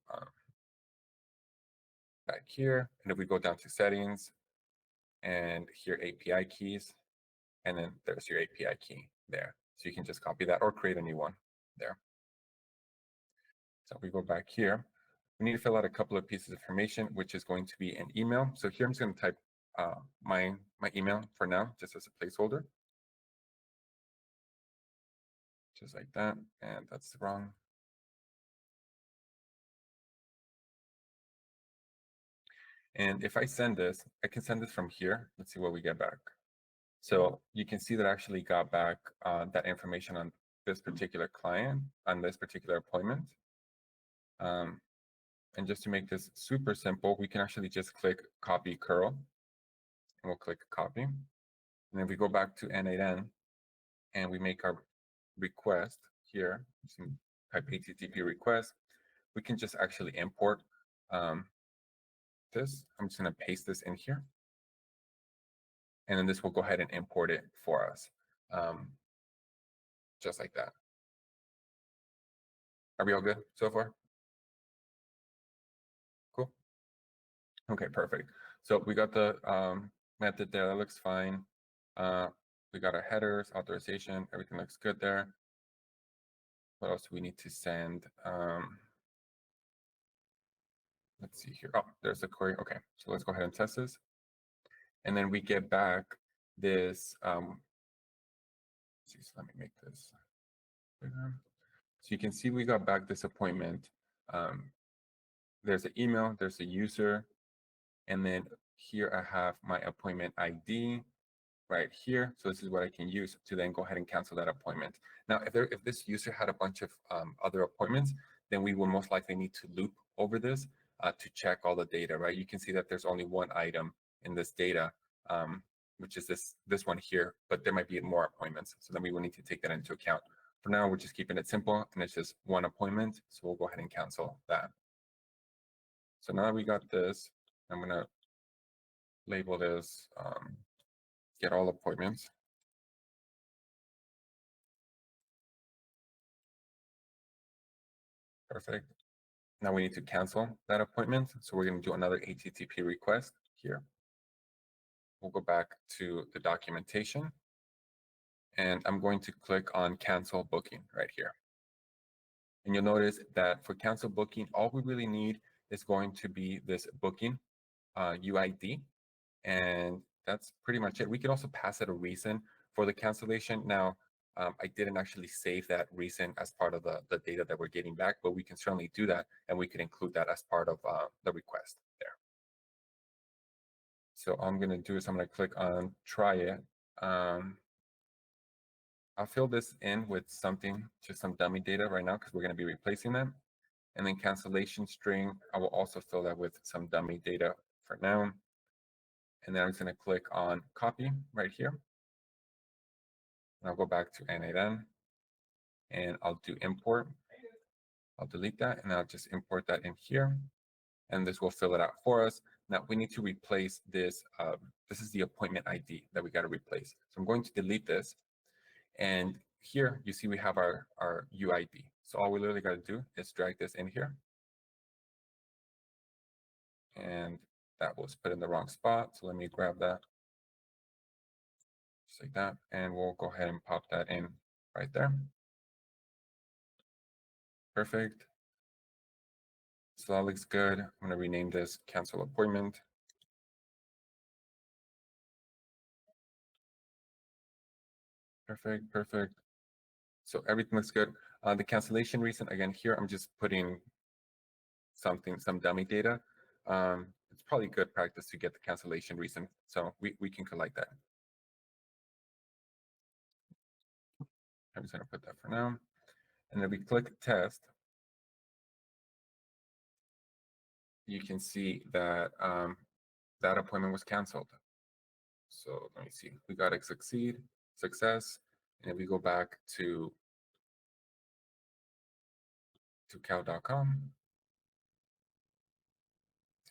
back here. And if we go down to settings and here API keys, and then there's your API key there. So you can just copy that or create a new one there. So we go back here. We need to fill out a couple of pieces of information, which is going to be an email. So here I'm just going to type my email for now, just as a placeholder. Just like that. And that's wrong. And if I send this, I can send this from here. Let's see what we get back. So you can see that I actually got back that information on this particular client, on this particular appointment. And just to make this super simple, we can actually just click copy curl, and we'll click copy. And then we go back to N8N and we make our request here, type HTTP request. We can just actually import this. I'm just going to paste this in here. And then this will go ahead and import it for us, just like that. Are we all good so far? Cool. Okay, perfect. So we got the method there. That looks fine. We got our headers, authorization. Everything looks good there. What else do we need to send? Let's see here. Oh, there's the query. Okay, so let's go ahead and test this. And then we get back this. So let me make this bigger. So you can see we got back this appointment. There's an email, there's a user, and then here I have my appointment ID right here. So this is what I can use to then go ahead and cancel that appointment. Now, if this user had a bunch of other appointments, then we will most likely need to loop over this to check all the data, right? You can see that there's only one item in this data which is this one here, but there might be more appointments. So then we will need to take that into account. For now, we're just keeping it simple, and it's just one appointment. So we'll go ahead and cancel that. So now we got this. I'm gonna label this get all appointments. Perfect. Now we need to cancel that appointment. So we're going to do another HTTP request here. We'll go back to the documentation, and I'm going to click on cancel booking right here. And you'll notice that for cancel booking, all we really need is going to be this booking UID. And that's pretty much it. We could also pass it a reason for the cancellation. Now, I didn't actually save that reason as part of the data that we're getting back, but we can certainly do that, and we can include that as part of the request there. So all I'm going to do is I'm going to click on try it. I'll fill this in with something, just some dummy data right now, because we're going to be replacing them. And then cancellation string, I will also fill that with some dummy data for now. And then I'm just going to click on copy right here. And I'll go back to N8N, and I'll do import. I'll delete that, and I'll just import that in here. And this will fill it out for us. Now we need to replace this. This is the appointment ID that we got to replace. So I'm going to delete this. And here you see we have our UID. So all we literally got to do is drag this in here. And that was put in the wrong spot. So let me grab that. Just like that. And we'll go ahead and pop that in right there. Perfect. So that looks good. I'm going to rename this cancel appointment. Perfect, perfect. So everything looks good. The cancellation reason, again, here, I'm just putting some dummy data. It's probably good practice to get the cancellation reason. So we can collect that. I'm just going to put that for now. And then we click test. You can see that that appointment was canceled. So let me see. We got a success. And if we go back to cow.com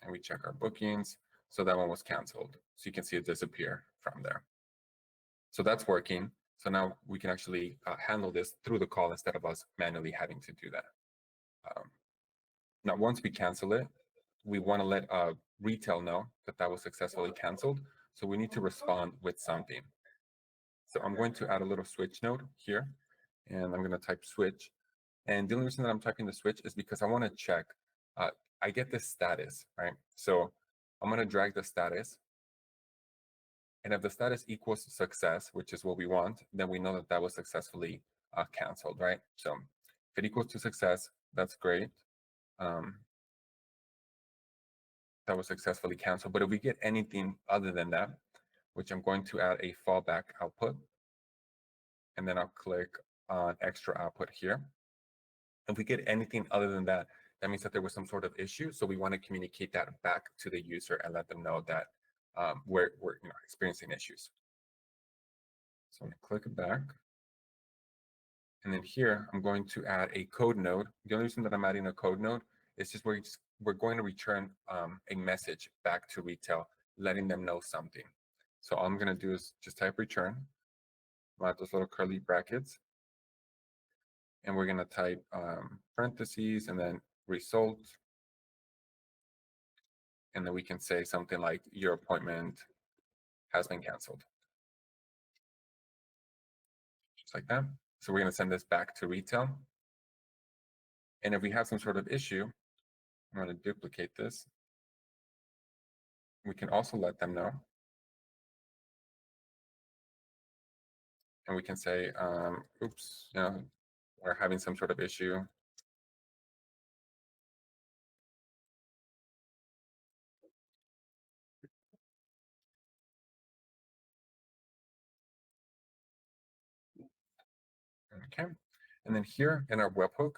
and we check our bookings, so that one was canceled. So you can see it disappear from there. So that's working. So now we can actually handle this through the call instead of us manually having to do that. Now, once we cancel it, we want to let retail know that that was successfully canceled. So we need to respond with something. So I'm going to add a little switch node here, and I'm going to type switch. And the only reason that I'm typing the switch is because I want to check. I get this status, right? So I'm going to drag the status. And if the status equals success, which is what we want, then we know that that was successfully canceled, right? So if it equals to success, that's great. That was successfully canceled. But if we get anything other than that, which I'm going to add a fallback output, and then I'll click on extra output here. If we get anything other than that, that means that there was some sort of issue. So we want to communicate that back to the user and let them know that we're experiencing issues. So I'm going to click it back. And then here, I'm going to add a code node. The only reason that I'm adding a code node is just we're going to return a message back to retail, letting them know something. So all I'm going to do is just type return, add those little curly brackets. And we're going to type parentheses and then result. And then we can say something like your appointment has been canceled. Just like that. So we're going to send this back to retail. And if we have some sort of issue, I'm going to duplicate this. We can also let them know. And we can say, oops, we're having some sort of issue. Okay. And then here in our webhook,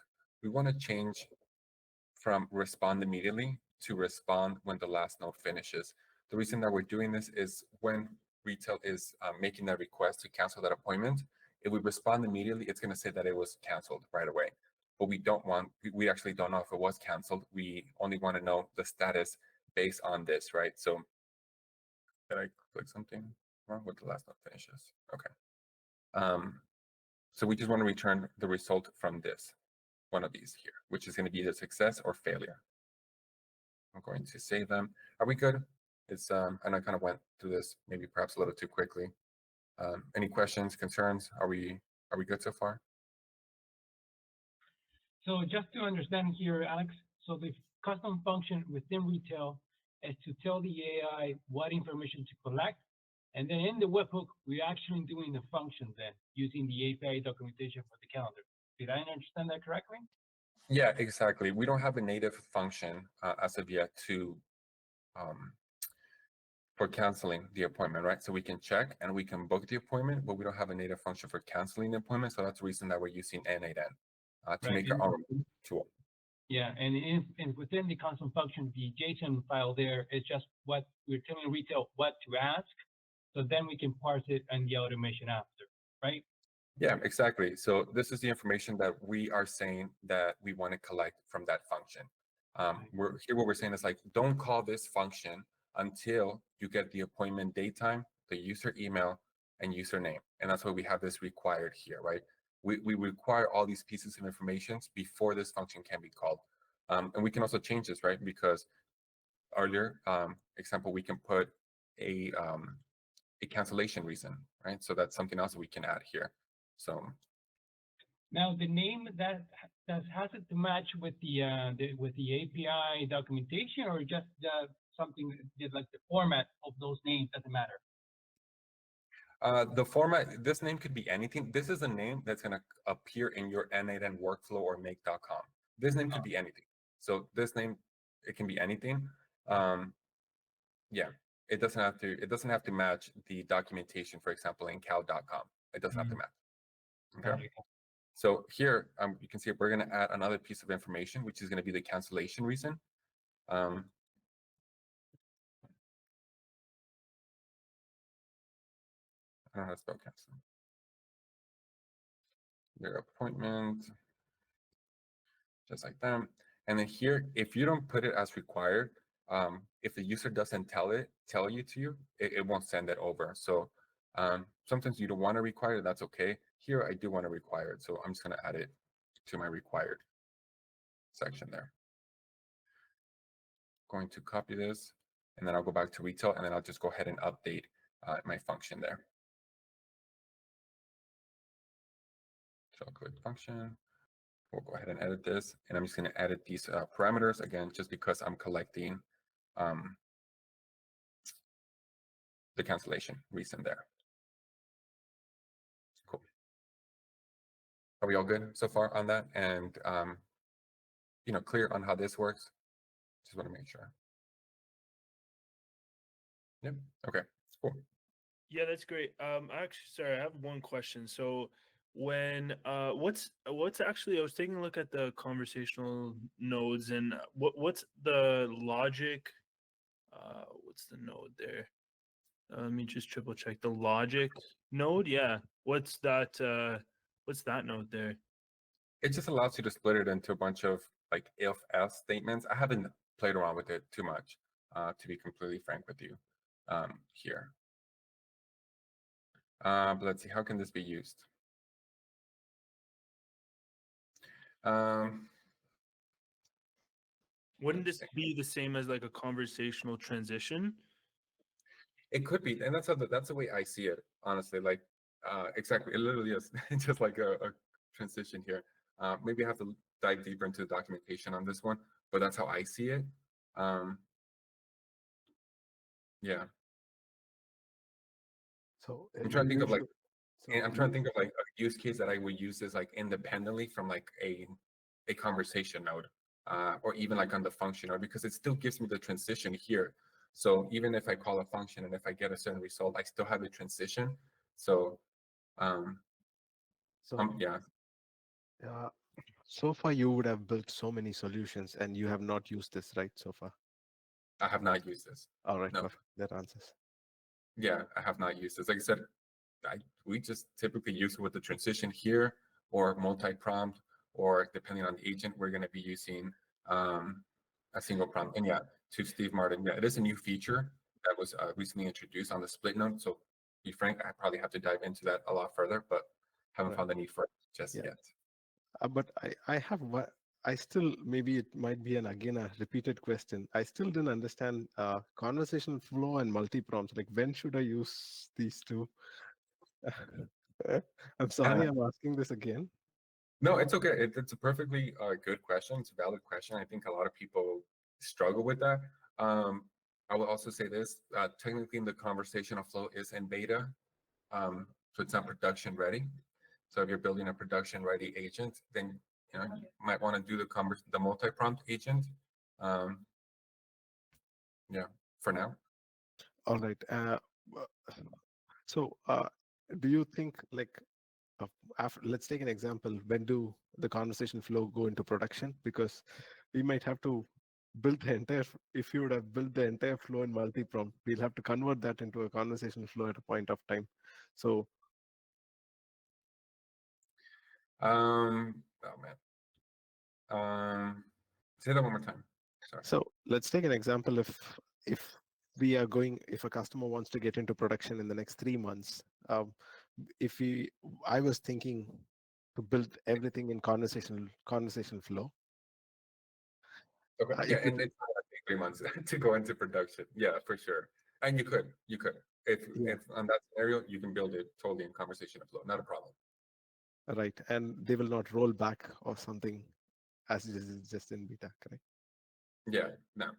we want to change from respond immediately to respond when the last node finishes. The reason that we're doing this is when retail is making that request to cancel that appointment, if we respond immediately, it's going to say that it was canceled right away. But we don't want, we actually don't know if it was canceled. We only want to know the status based on this, right? So did I click something wrong with the last note finishes? Okay. So we just want to return the result from this, one of these here, which is going to be either success or failure. I'm going to save them. Are we good? It's and I kind of went through this maybe perhaps a little too quickly. Any questions, concerns? Are we good so far? So just to understand here, Alex, so the custom function within retail is to tell the AI what information to collect. And then in the webhook, we're actually doing the function then using the API documentation for the calendar. Did I understand that correctly? Yeah, exactly. We don't have a native function as of yet to for canceling the appointment, right? So we can check and we can book the appointment, but we don't have a native function for canceling the appointment. So that's the reason that we're using N8N to Right. make our own tool. Yeah, and within the custom function, the JSON file there is just what we're telling retail what to ask. So then we can parse it and the automation after, right? Yeah, exactly. So this is the information that we are saying that we want to collect from that function. We're here. What we're saying is like, don't call this function until you get the appointment date time, the user email, and username. And that's why we have this required here, right? We require all these pieces of information before this function can be called. And we can also change this, right? Because earlier, example, we can put a cancellation reason, right? So that's something else we can add here. So now the name that has it to match with the API documentation, or just something like the format of those names doesn't matter. The format, this name could be anything. This is a name that's going to appear in your N8N workflow or make.com. This name could be anything. So this name, it can be anything. Yeah, it doesn't have to match the documentation, for example, in cal.com. It doesn't have to match. Okay. So here, you can see we're going to add another piece of information, which is going to be the cancellation reason. I don't know how to spell cancel. Your appointment, just like that. And then here, if you don't put it as required, if the user doesn't tell you to you, it won't send it over. So sometimes you don't want to require it, that's okay. Here, I do want to require it. So I'm just going to add it to my required section there. Going to copy this, and then I'll go back to retail, and then I'll just go ahead and update my function there. So I'll click function. We'll go ahead and edit this, and I'm just going to edit these parameters again, just because I'm collecting the cancellation reason there. Cool. Are we all good so far on that? And clear on how this works? Just want to make sure. Yep. Okay. Cool. Yeah, that's great. Actually, sorry, I have one question. So when what's actually, I was taking a look at the conversational nodes, and what's the logic, what's the node there? Let me just triple check the logic node. Yeah, what's that node there? It just allows you to split it into a bunch of like if-else statements. I haven't played around with it too much, to be completely frank with you here. But let's see, how can this be used? Wouldn't this be the same as like a conversational transition? It could be, and that's the way I see it, honestly. Like, exactly, it literally is just like a transition here. Maybe I have to dive deeper into the documentation on this one, but that's how I see it. Yeah. So I'm trying to think of like, I'm trying to think of like a use case that I would use this like independently from like a conversation node, or even like on the function node, because it still gives me the transition here. So even if I call a function and if I get a certain result, I still have the transition. So, yeah. So far you would have built so many solutions and you have not used this, right, so far? I have not used this. All right, No. perfect. That answers. Yeah, I have not used this. Like I said, we just typically use it with the transition here or multi-prompt, or depending on the agent, we're going to be using a single prompt. And yeah, to Steve Martin, yeah, it is a new feature that was recently introduced on the split note. So, to be frank, I probably have to dive into that a lot further, but haven't Right. found the need for it just Yeah. yet. But I have I still, maybe it might be again a repeated question. I still didn't understand conversation flow and multi-prompts. Like, when should I use these two? I'm sorry, I'm asking this again. No, it's okay. It's a perfectly good question. It's a valid question. I think a lot of people struggle with that. I will also say this: technically, the conversational flow is in beta, so it's not production ready. So if you're building a production ready agent, then you might want to do the multi-prompt agent. Um, yeah, for now. All right. So, do you think, like, after, let's take an example. When do the conversation flow go into production? Because we might have to build the entire. If you would have built the entire flow in multi-prompt, we'll have to convert that into a conversation flow at a point of time. So, Oh man. Say that one more time. Sorry. so let's take an example. If we are going, if a customer wants to get into production in the next 3 months, if we, I was thinking to build everything in conversation flow. Okay. Uh, Yeah, if it, and it's not gonna take 3 months to go into production. Yeah, for sure. And you could. Yeah. If on that scenario, you can build it totally in conversation flow. Not a problem. Right, and they will not roll back or something as it is just in beta, correct? Yeah, no.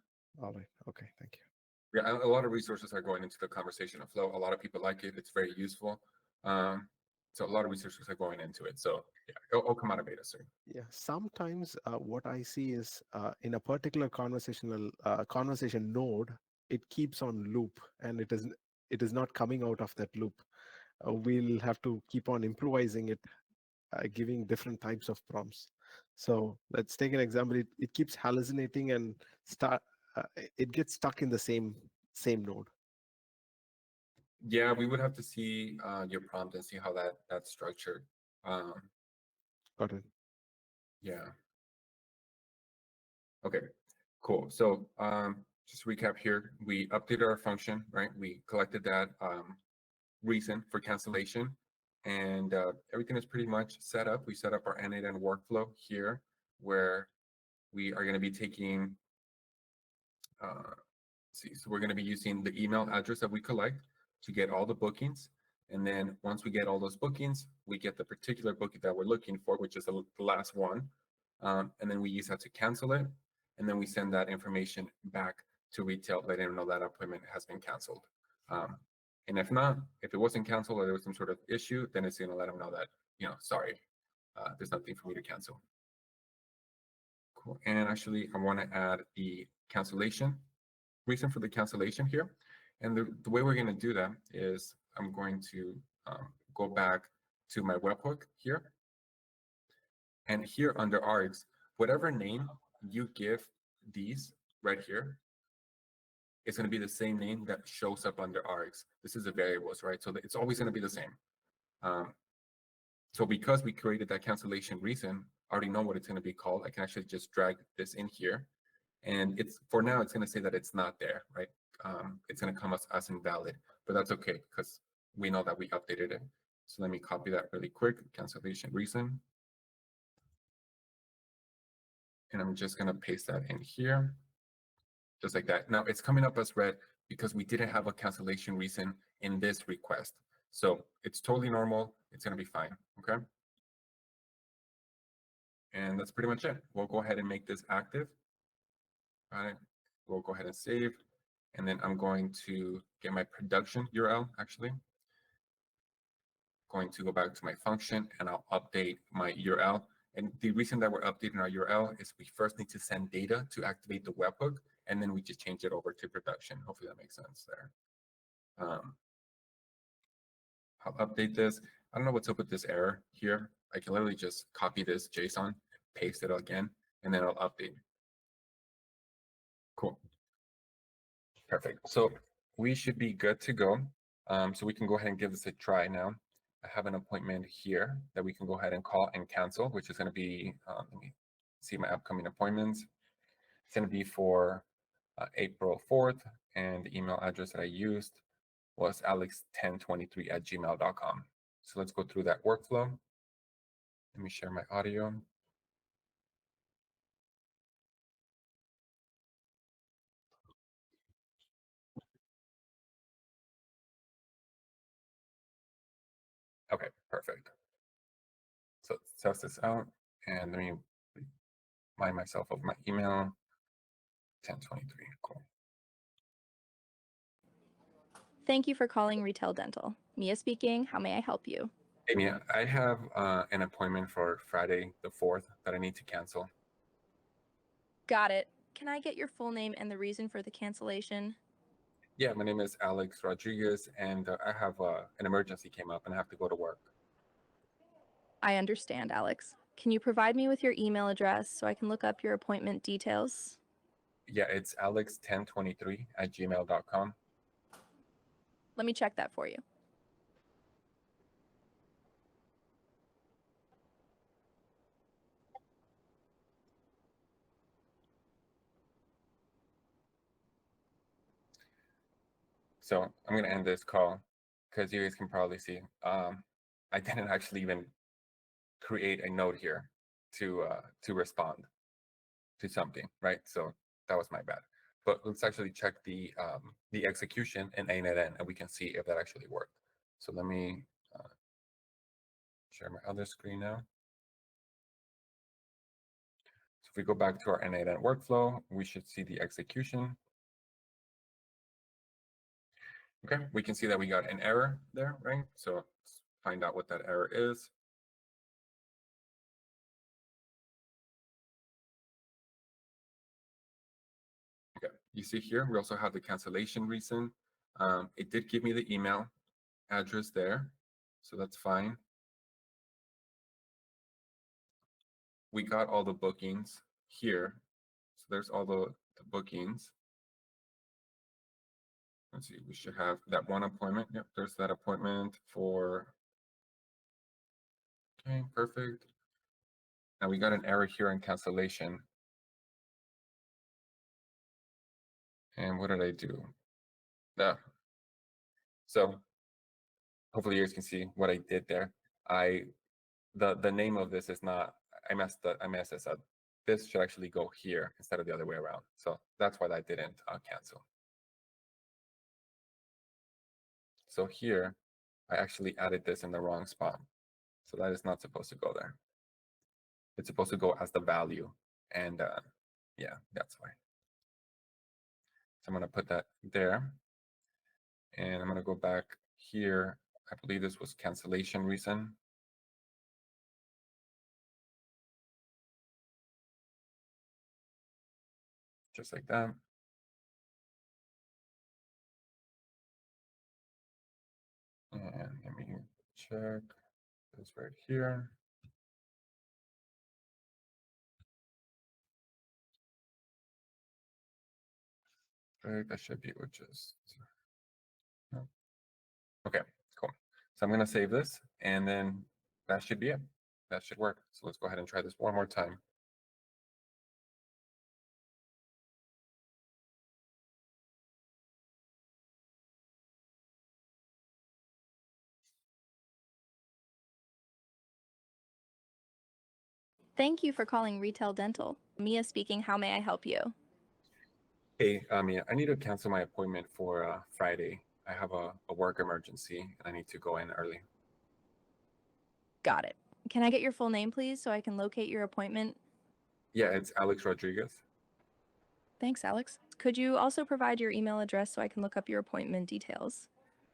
All right, okay, thank you. Yeah, a lot of resources are going into the conversational flow. A lot of people like it. It's very useful. So a lot of resources are going into it. So yeah, it'll come out of beta soon. Yeah, sometimes what I see is in a particular conversation node, it keeps on loop, and it is not coming out of that loop. We'll have to keep on improvising it, giving different types of prompts. So let's take an example. It keeps hallucinating and it gets stuck in the same node. Yeah, we would have to see your prompt and see how that's structured. Got it. Yeah. Okay, cool. So just to recap here, we updated our function, right? We collected that reason for cancellation, and everything is pretty much set up. We set up our end-to-end workflow here, where we are going to be taking, see, so we're going to be using the email address that we collect to get all the bookings. And then once we get all those bookings, we get the particular booking that we're looking for, which is the last one. And then we use that to cancel it. And then we send that information back to retail, letting them know that appointment has been canceled. And if not, if it wasn't canceled or there was some sort of issue, then it's going to let them know that, sorry, there's nothing for me to cancel. Cool. And actually, I want to add the cancellation reason for the cancellation here. And the way we're going to do that is I'm going to go back to my webhook here. And here under args, whatever name you give these right here, it's going to be the same name that shows up under args. This is the variables, right? So it's always going to be the same. So because we created that cancellation reason, I already know what it's going to be called. I can actually just drag this in here. And it's for now, it's going to say that it's not there, right? It's going to come as invalid, but that's okay because we know that we updated it. So let me copy that really quick, cancellation reason. And I'm just going to paste that in here, just like that. Now it's coming up as red because we didn't have a cancellation reason in this request. So it's totally normal. It's going to be fine, okay? And that's pretty much it. We'll go ahead and make this active. All right, we'll go ahead and save. And then I'm going to get my production URL, actually. Going to go back to my function and I'll update my URL. And the reason that we're updating our URL is we first need to send data to activate the webhook, and then we just change it over to production. Hopefully that makes sense there. I'll update this. I don't know what's up with this error here. I can literally just copy this JSON, paste it again, and then I'll update. Cool. Perfect. So we should be good to go. So we can go ahead and give this a try now. I have an appointment here that we can go ahead and call and cancel, which is going to be, let me see my upcoming appointments. It's going to be for April 4th, and the email address that I used was alex1023@gmail.com. So let's go through that workflow. Let me share my audio. Okay, perfect. So let's test this out, and let me remind myself of my email, 1023, cool. Thank you for calling Retail Dental. Mia speaking. How may I help you? Hey, Mia, I have an appointment for Friday the 4th that I need to cancel. Got it. Can I get your full name and the reason for the cancellation? Yeah, my name is Alex Rodriguez, and I have an emergency came up and I have to go to work. I understand, Alex. Can you provide me with your email address so I can look up your appointment details? Yeah, it's alex1023@gmail.com. Let me check that for you. So I'm going to end this call because you guys can probably see I didn't actually even create a note here to respond to something, right? So that was my bad. But let's actually check the execution in A-Net-N, and we can see if that actually worked. So let me share my other screen now. So if we go back to our N8N workflow, we should see the execution. Okay, we can see that we got an error there, right? So let's find out what that error is. Okay, you see here, we also have the cancellation reason. It did give me the email address there, so that's fine. We got all the bookings here. So there's all the bookings. Let's see, we should have that one appointment. Yep, there's that appointment for, okay, perfect. Now we got an error here in cancellation. And what did I do? Yeah. So hopefully you guys can see what I did there. The name of this is not, I messed this up. This should actually go here instead of the other way around. So that's why that didn't cancel. So here, I actually added this in the wrong spot. So that is not supposed to go there. It's supposed to go as the value. And yeah, that's why. So I'm going to put that there. And I'm going to go back here. I believe this was cancellation reason. Just like that. And let me check this right here. Right, that should be it, just, no. Okay, cool. So I'm gonna save this, and then that should be it. That should work. So let's go ahead and try this one more time. Thank you for calling Retail Dental. Mia speaking. How may I help you? Hey, yeah, I need to cancel my appointment for Friday. I have a work emergency, and I need to go in early. Got it. Can I get your full name, please, so I can locate your appointment? Yeah, it's Alex Rodriguez. Thanks, Alex. Could you also provide your email address so I can look up your appointment details?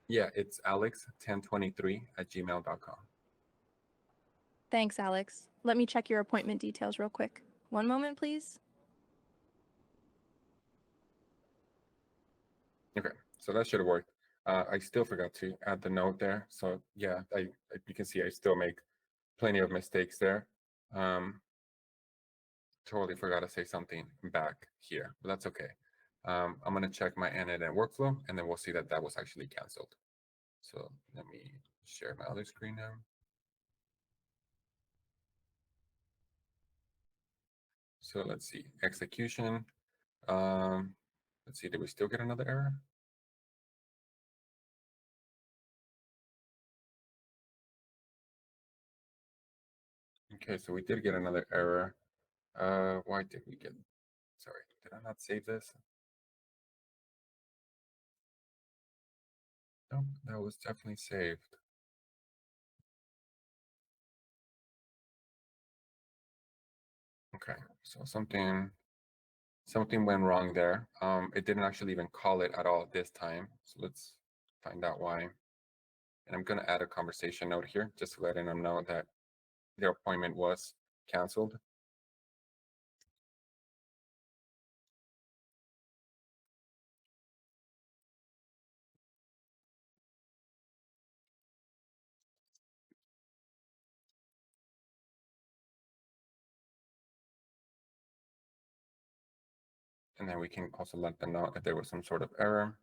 Yeah, it's alex1023@gmail.com. Thanks, Alex. Let me check your appointment details real quick. One moment, please. Okay, so that should have worked. I still forgot to add the note there. So yeah, you can see I still make plenty of mistakes there. Totally forgot to say something back here, but that's okay. I'm gonna check my N8N workflow, and then we'll see that that was actually canceled. So let me share my other screen now. So let's see, execution. Let's see, did we still get another error? Okay, so we did get another error. Why did we get, sorry, did I not save this? Nope, that was definitely saved. Okay, so something went wrong there. It didn't actually even call it at all this time. So let's find out why. And I'm gonna add a conversation note here, just letting them know that their appointment was canceled. And then we can also let them know if there was some sort of error.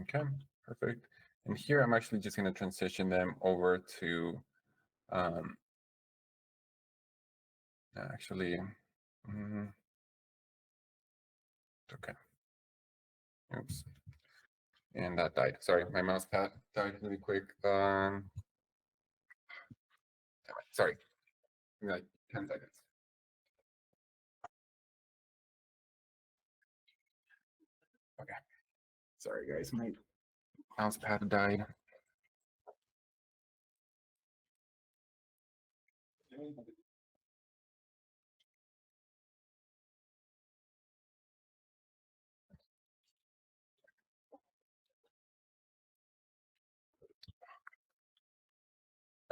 Okay, perfect. And here I'm actually just going to transition them over to actually, okay. Oops. And that died. Sorry, my mouse pad died really quick. Sorry, like 10 seconds. Okay. Sorry, guys, my mouse pad died.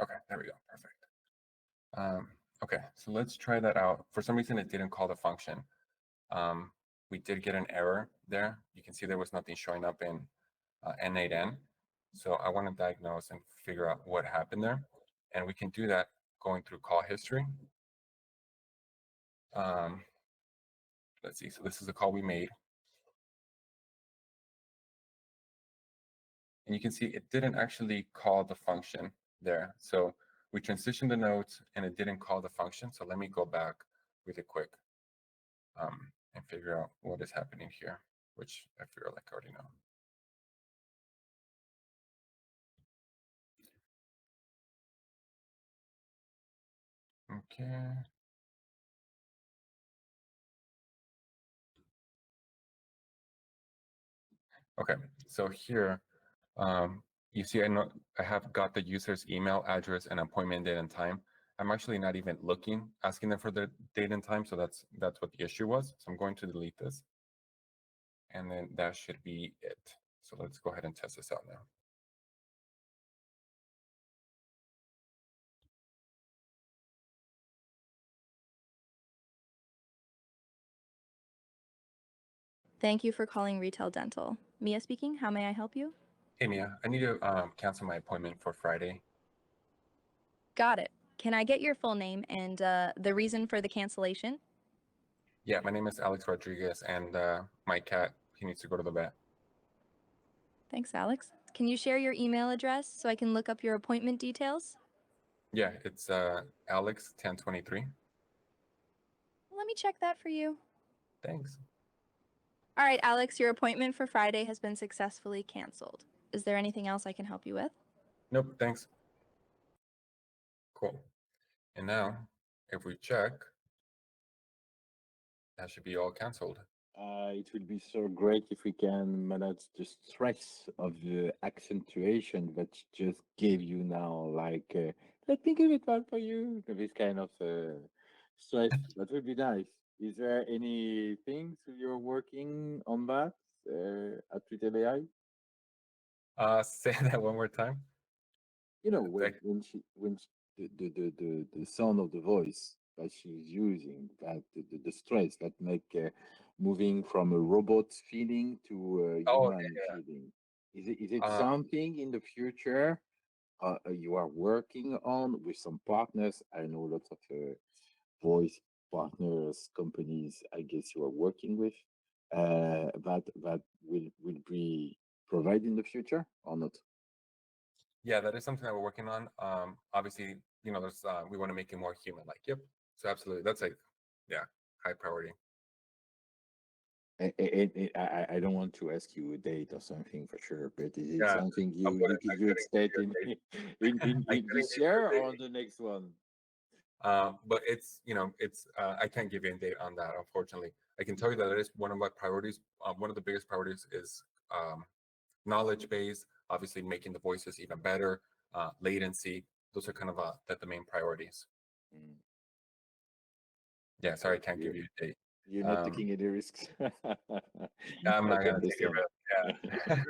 Okay, there we go. Perfect. Okay, so let's try that out. For some reason, it didn't call the function. We did get an error there. You can see there was nothing showing up in N8N. So I want to diagnose and figure out what happened there. And we can do that going through call history. Let's see, so this is a call we made. And you can see it didn't actually call the function there. So we transitioned the nodes and it didn't call the function. So let me go back really quick and figure out what is happening here, which I feel like I already know. Okay. Okay, so here, you see I have got the user's email address and appointment date and time. I'm actually not even asking them for the date and time, so that's what the issue was. So I'm going to delete this. And then that should be it. So let's go ahead and test this out now. Thank you for calling Retail Dental. Mia speaking. How may I help you? Hey Mia, I need to cancel my appointment for Friday. Got it. Can I get your full name and the reason for the cancellation? Yeah, my name is Alex Rodriguez, and my cat, he needs to go to the vet. Thanks, Alex. Can you share your email address so I can look up your appointment details? Yeah, it's Alex1023. Let me check that for you. Thanks. All right, Alex, your appointment for Friday has been successfully canceled. Is there anything else I can help you with? Nope, thanks. Cool. And now, if we check, that should be all canceled. It would be so great if we can manage the stress of the accentuation that just gave you now, like, let me give it one for you, this kind of stress. That would be nice. Is there anything you're working on that at Retail AI? Say that one more time. You know, Thank- the sound of the voice that she's using, that the stress that make moving from a robot feeling to a Oh, human yeah. feeling? Is it Uh, something in the future you are working on with some partners? I know lots of voice partners, companies, I guess you are working with, that will be provided in the future or not? yeah, that is something that we're working on. Obviously, there's we want to make it more human. Like, yep. So absolutely, that's like, yeah, high priority. I don't want to ask you a date or something for sure, but is it Yeah, something I you couldn't give expect you in a date. I in couldn't this give you year a or date. the next one? But it's I can't give you a date on that, unfortunately. I can tell you that it is one of my priorities. One of the biggest priorities is knowledge base, obviously making the voices even better, latency. Those are kind of the main priorities. Mm. Yeah, sorry, I So can't give you a date. you're not Um, taking any risks. I'm I not can gonna take a understand. risk. Yeah,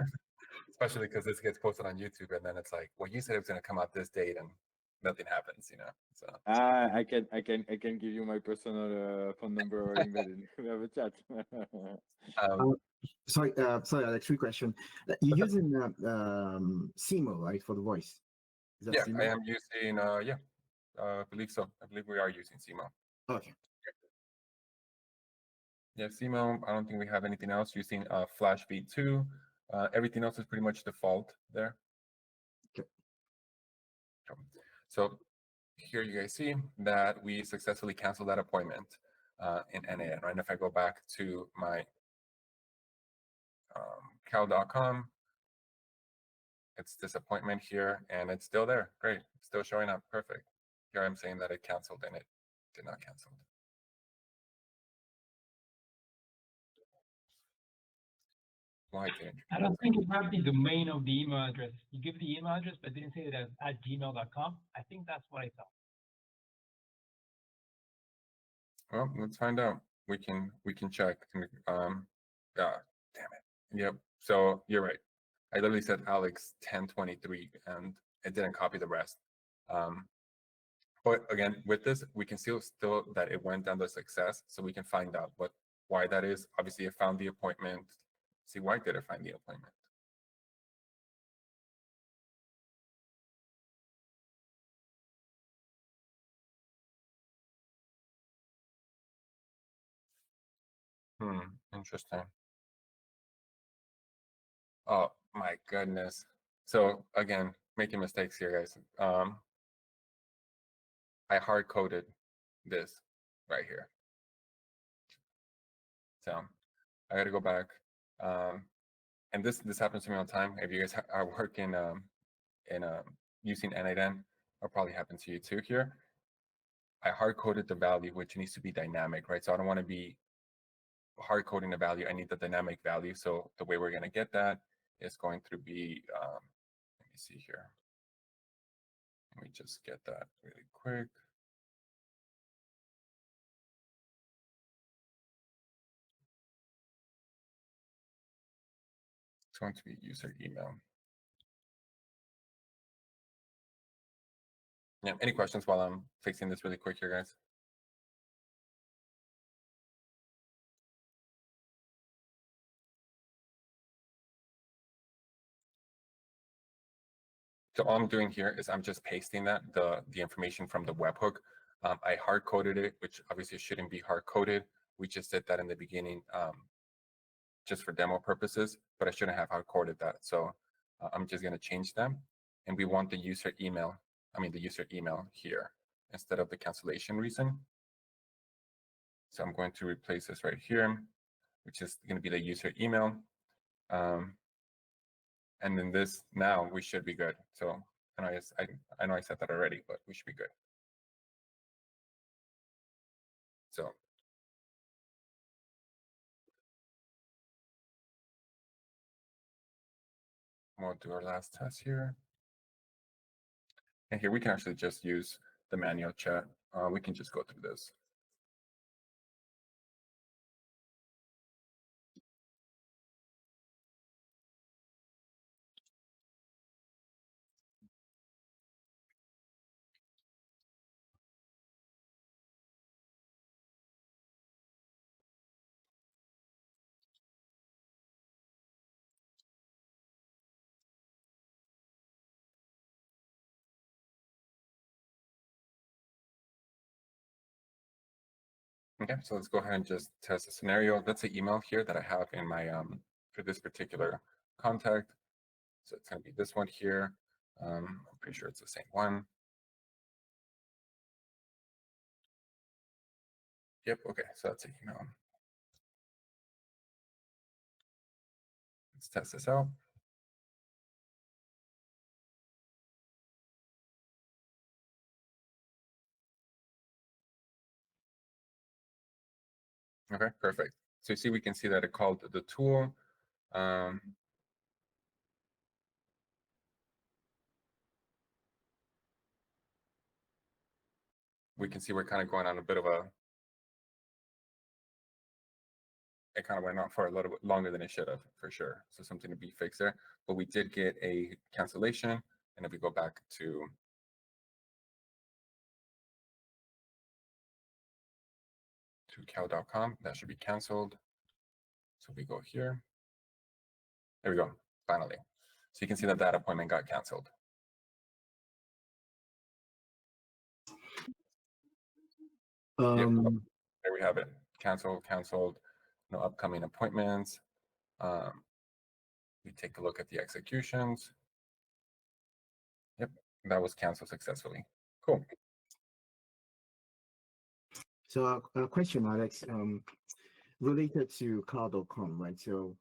especially because this gets posted on YouTube, and then it's like, well, you said it was gonna come out this date, and nothing happens. So I can give you my personal phone number or email and we have a chat. um, Uh, sorry, Alex. Quick question. You're using Simo, right, for the voice? Is that yeah, I Simo? am using yeah, I believe so. I believe we are using CMO. Okay. Yeah, CMO. I don't think we have anything else using Flash V2. Everything else is pretty much default there. Okay. So here you guys see that we successfully canceled that appointment in NAN. Right, and if I go back to my cal.com, it's this appointment here, and it's still there. Great, it's still showing up. Perfect. Here I'm saying that it canceled, and it did not cancel. Why didn't you? I don't think you have the domain of the email address. You give the email address, but didn't say it as at gmail.com. I think that's what I saw. Well, let's find out. We can check. Yeah, damn it. Yep. So you're right. I literally said Alex 1023, and it didn't copy the rest. Um, but again, with this, we can still that it went down to success, so we can find out why that is. Obviously, it found the appointment. See, why did it find the appointment? Interesting. Oh my goodness. So again, making mistakes here, guys. I hard coded this right here. So I got to go back. And this happens to me all the time. If you guys are working in using N8N, it'll probably happen to you too here. I hard coded the value, which needs to be dynamic, right? So I don't want to be hard coding the value. I need the dynamic value. So the way we're going to get that is going to be, let me see here. Let me just get that really quick. It's going to be user email. Yeah, any questions while I'm fixing this really quick here, guys? So all I'm doing here is I'm just pasting the information from the webhook. I hard coded it, which obviously shouldn't be hard coded. We just did that in the beginning, just for demo purposes, but I shouldn't have hard coded that. So I'm just going to change them, and we want the user email. The user email here instead of the cancellation reason. So I'm going to replace this right here, which is going to be the user email. And then this, now we should be good. So I know I said that already, but we should be good. So we'll do our last test here. And here we can actually just use the manual chat. We can just go through this. Okay, so let's go ahead and just test the scenario. That's the email here that I have in my for this particular contact. So it's going to be this one here. I'm pretty sure it's the same one. Yep. Okay, so that's the email. Let's test this out. Okay, perfect. So you see, we can see that it called the tool. We can see we're kind of going on a bit of a, it kind of went on for a little bit longer than it should have, for sure. So something to be fixed there. But we did get a cancellation. And if we go back to cal.com, that should be canceled. So we go here. There we go, finally. So you can see that that appointment got canceled. Yep. There we have it. Canceled, no upcoming appointments. We take a look at the executions. Yep, that was canceled successfully. Cool. So a question, Alex, related to car.com, right? So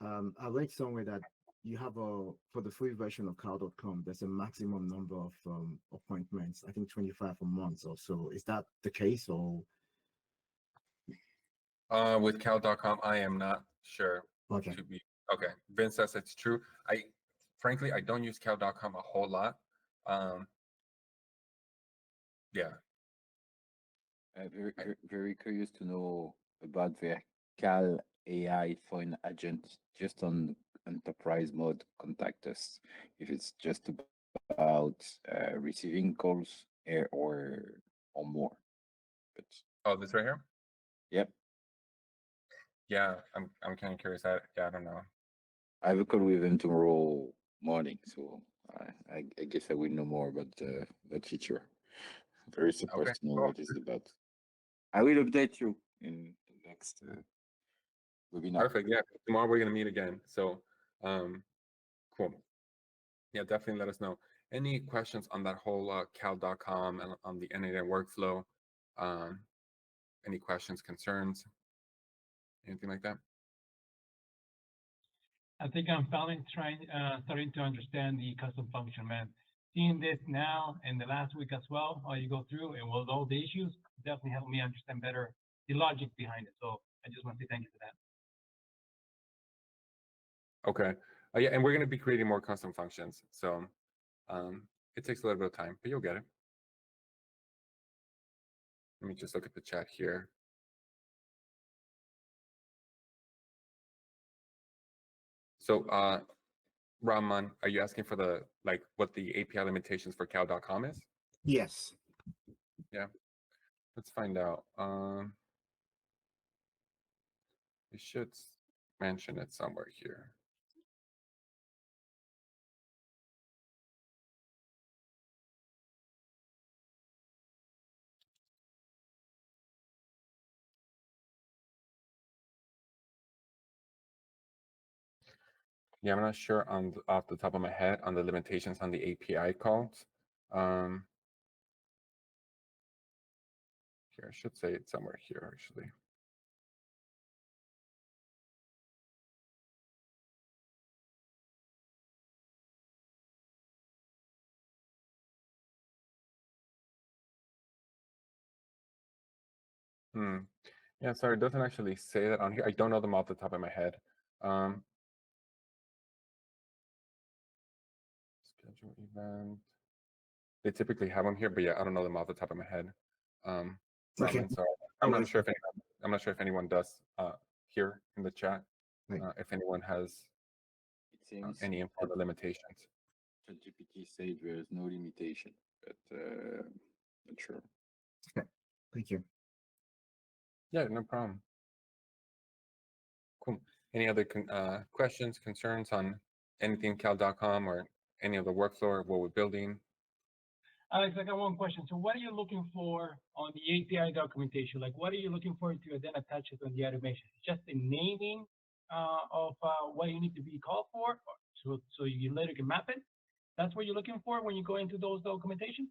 I read somewhere that you have for the free version of car.com, there's a maximum number of appointments, I think 25 a month or so. Is that the case, or? With cal.com, I am not sure. Okay. Okay, Vince says it's true. Frankly, I don't use cal.com a whole lot. Yeah. Very curious to know about the Cal AI phone agent just on enterprise mode. Contact us if it's just about receiving calls or more. But Oh, this right here? yep, Yeah, I'm kind of curious. I don't know. I have a call with him tomorrow morning, so I guess I will know more about that feature. Very surprised Okay, to know cool. what it's about. I will update you in the next webinar. Perfect. Yeah, tomorrow we're gonna meet again. So, cool. Yeah, definitely let us know. Any questions on that whole cal.com and on the NAN workflow? Any questions, concerns, anything like that? I think I'm starting to understand the custom function, man. Seeing this now and the last week as well, while you go through and with all the issues, definitely helped me understand better the logic behind it. So I just want to say thank you for that. Okay. Yeah, and we're going to be creating more custom functions. So it takes a little bit of time, but you'll get it. Let me just look at the chat here. So Rahman, are you asking for the what the API limitations for cal.com is? Yes. Yeah. Let's find out. We should mention it somewhere here. Yeah, I'm not sure off the top of my head on the limitations on the API calls. Here, I should say it somewhere here, actually. Yeah, sorry, it doesn't actually say that on here. I don't know them off the top of my head. Schedule event. They typically have them here, but yeah, I don't know them off the top of my head. Okay. So I'm not sure if anyone does here in the chat. Right. If anyone has It seems any info on the limitations. ChatGPT said there's no limitation, but not sure. Okay. Thank you. Yeah, no problem. Cool. Any other questions, concerns on anything cal.com or any of the workflow or what we're building? Alex, I got one question. So what are you looking for on the API documentation? Like, what are you looking for to then attach it on the automation? Just the naming of what you need to be called for, so you later can map it? That's what you're looking for when you go into those documentation?